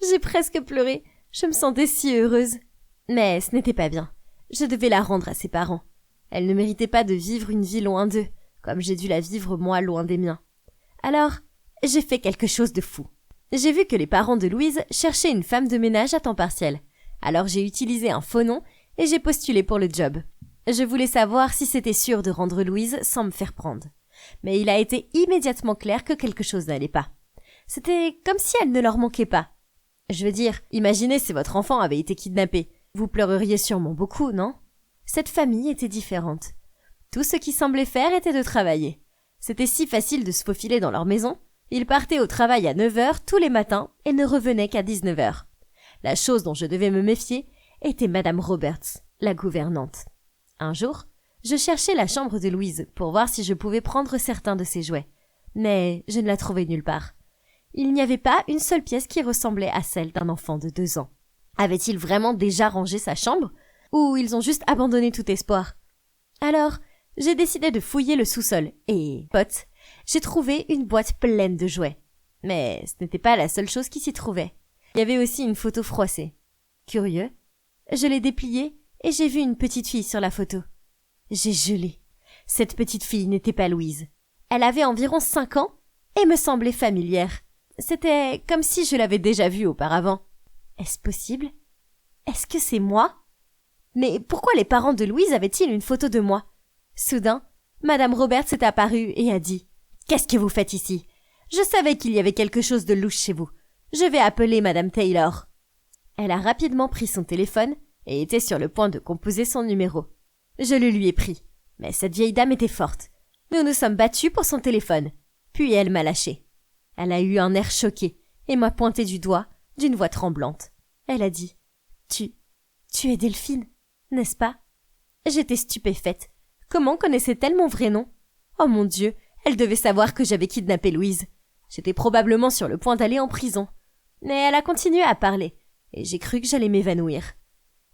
J'ai presque pleuré, je me sentais si heureuse. Mais ce n'était pas bien. Je devais la rendre à ses parents. Elle ne méritait pas de vivre une vie loin d'eux, comme j'ai dû la vivre moi loin des miens. Alors, j'ai fait quelque chose de fou. J'ai vu que les parents de Louise cherchaient une femme de ménage à temps partiel. Alors j'ai utilisé un faux nom et j'ai postulé pour le job. Je voulais savoir si c'était sûr de rendre Louise sans me faire prendre. Mais il a été immédiatement clair que quelque chose n'allait pas. C'était comme si elle ne leur manquait pas. Je veux dire, imaginez si votre enfant avait été kidnappé. Vous pleureriez sûrement beaucoup, non? Cette famille était différente. Tout ce qu'ils semblaient faire était de travailler. C'était si facile de se faufiler dans leur maison. Ils partaient au travail à 9h tous les matins et ne revenaient qu'à 19h. La chose dont je devais me méfier était Madame Roberts, la gouvernante. Un jour, je cherchais la chambre de Louise pour voir si je pouvais prendre certains de ses jouets. Mais je ne la trouvais nulle part. Il n'y avait pas une seule pièce qui ressemblait à celle d'un enfant de 2 ans. Avait-il vraiment déjà rangé sa chambre? Ou ils ont juste abandonné tout espoir? Alors, j'ai décidé de fouiller le sous-sol et, pote, j'ai trouvé une boîte pleine de jouets. Mais ce n'était pas la seule chose qui s'y trouvait. Il y avait aussi une photo froissée. Curieux, je l'ai dépliée et j'ai vu une petite fille sur la photo. J'ai gelé. Cette petite fille n'était pas Louise. Elle avait environ 5 ans et me semblait familière. C'était comme si je l'avais déjà vue auparavant. Est-ce possible? Est-ce que c'est moi? Mais pourquoi les parents de Louise avaient-ils une photo de moi? Soudain, Madame Roberts est apparue et a dit « Qu'est-ce que vous faites ici? Je savais qu'il y avait quelque chose de louche chez vous. Je vais appeler Madame Taylor. » Elle a rapidement pris son téléphone et était sur le point de composer son numéro. Je le lui ai pris, mais cette vieille dame était forte. Nous nous sommes battus pour son téléphone. Puis elle m'a lâché. Elle a eu un air choqué et m'a pointé du doigt d'une voix tremblante. Elle a dit « Tu es Delphine, n'est-ce pas ?» J'étais stupéfaite. Comment connaissait-elle mon vrai nom? Oh mon Dieu, elle devait savoir que j'avais kidnappé Louise. J'étais probablement sur le point d'aller en prison. Mais elle a continué à parler, et j'ai cru que j'allais m'évanouir.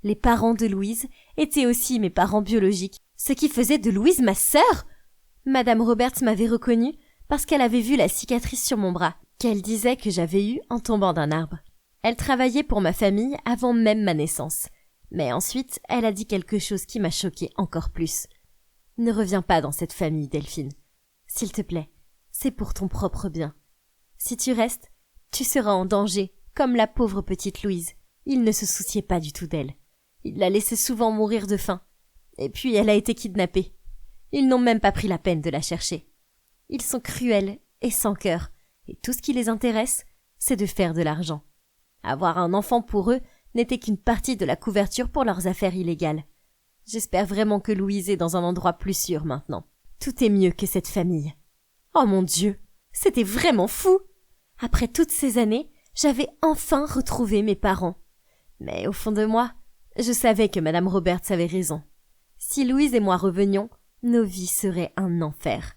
Les parents de Louise étaient aussi mes parents biologiques, ce qui faisait de Louise ma sœur. Madame Roberts m'avait reconnue parce qu'elle avait vu la cicatrice sur mon bras, qu'elle disait que j'avais eue en tombant d'un arbre. Elle travaillait pour ma famille avant même ma naissance. Mais ensuite, elle a dit quelque chose qui m'a choquée encore plus. Ne reviens pas dans cette famille, Delphine. S'il te plaît, c'est pour ton propre bien. Si tu restes, tu seras en danger, comme la pauvre petite Louise. Il ne se souciait pas du tout d'elle. Il la laissait souvent mourir de faim. Et puis elle a été kidnappée. Ils n'ont même pas pris la peine de la chercher. Ils sont cruels et sans cœur, et tout ce qui les intéresse, c'est de faire de l'argent. Avoir un enfant pour eux n'était qu'une partie de la couverture pour leurs affaires illégales. J'espère vraiment que Louise est dans un endroit plus sûr maintenant. Tout est mieux que cette famille. Oh mon Dieu, c'était vraiment fou! Après toutes ces années, j'avais enfin retrouvé mes parents. Mais au fond de moi, je savais que Madame Roberts avait raison. Si Louise et moi revenions, nos vies seraient un enfer.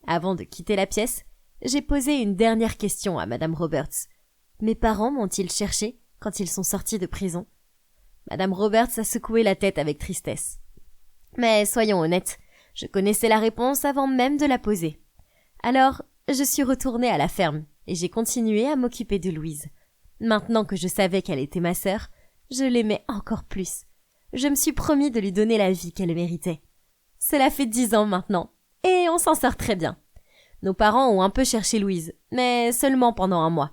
Avant de quitter la pièce, j'ai posé une dernière question à Madame Roberts. Mes parents m'ont-ils cherché quand ils sont sortis de prison? Madame Roberts a secoué la tête avec tristesse. Mais soyons honnêtes, je connaissais la réponse avant même de la poser. Alors, je suis retournée à la ferme et j'ai continué à m'occuper de Louise. Maintenant que je savais qu'elle était ma sœur, je l'aimais encore plus. Je me suis promis de lui donner la vie qu'elle méritait. Cela fait 10 ans maintenant, et on s'en sort très bien. Nos parents ont un peu cherché Louise, mais seulement pendant 1 mois.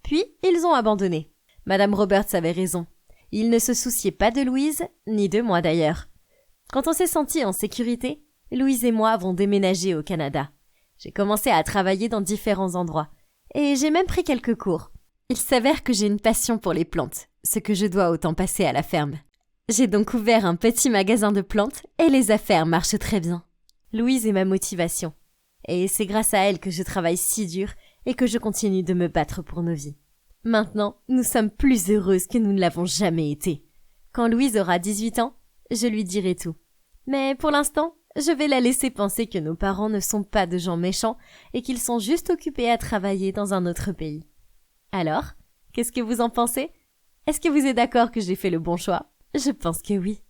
Puis, ils ont abandonné. Madame Roberts avait raison. Ils ne se souciaient pas de Louise, ni de moi d'ailleurs. Quand on s'est senti en sécurité, Louise et moi avons déménagé au Canada. J'ai commencé à travailler dans différents endroits, et j'ai même pris quelques cours. Il s'avère que j'ai une passion pour les plantes, ce que je dois au temps passé à la ferme. J'ai donc ouvert un petit magasin de plantes et les affaires marchent très bien. Louise est ma motivation. Et c'est grâce à elle que je travaille si dur et que je continue de me battre pour nos vies. Maintenant, nous sommes plus heureuses que nous ne l'avons jamais été. Quand Louise aura 18 ans, je lui dirai tout. Mais pour l'instant, je vais la laisser penser que nos parents ne sont pas de gens méchants et qu'ils sont juste occupés à travailler dans un autre pays. Alors, qu'est-ce que vous en pensez? Est-ce que vous êtes d'accord que j'ai fait le bon choix? Je pense que oui.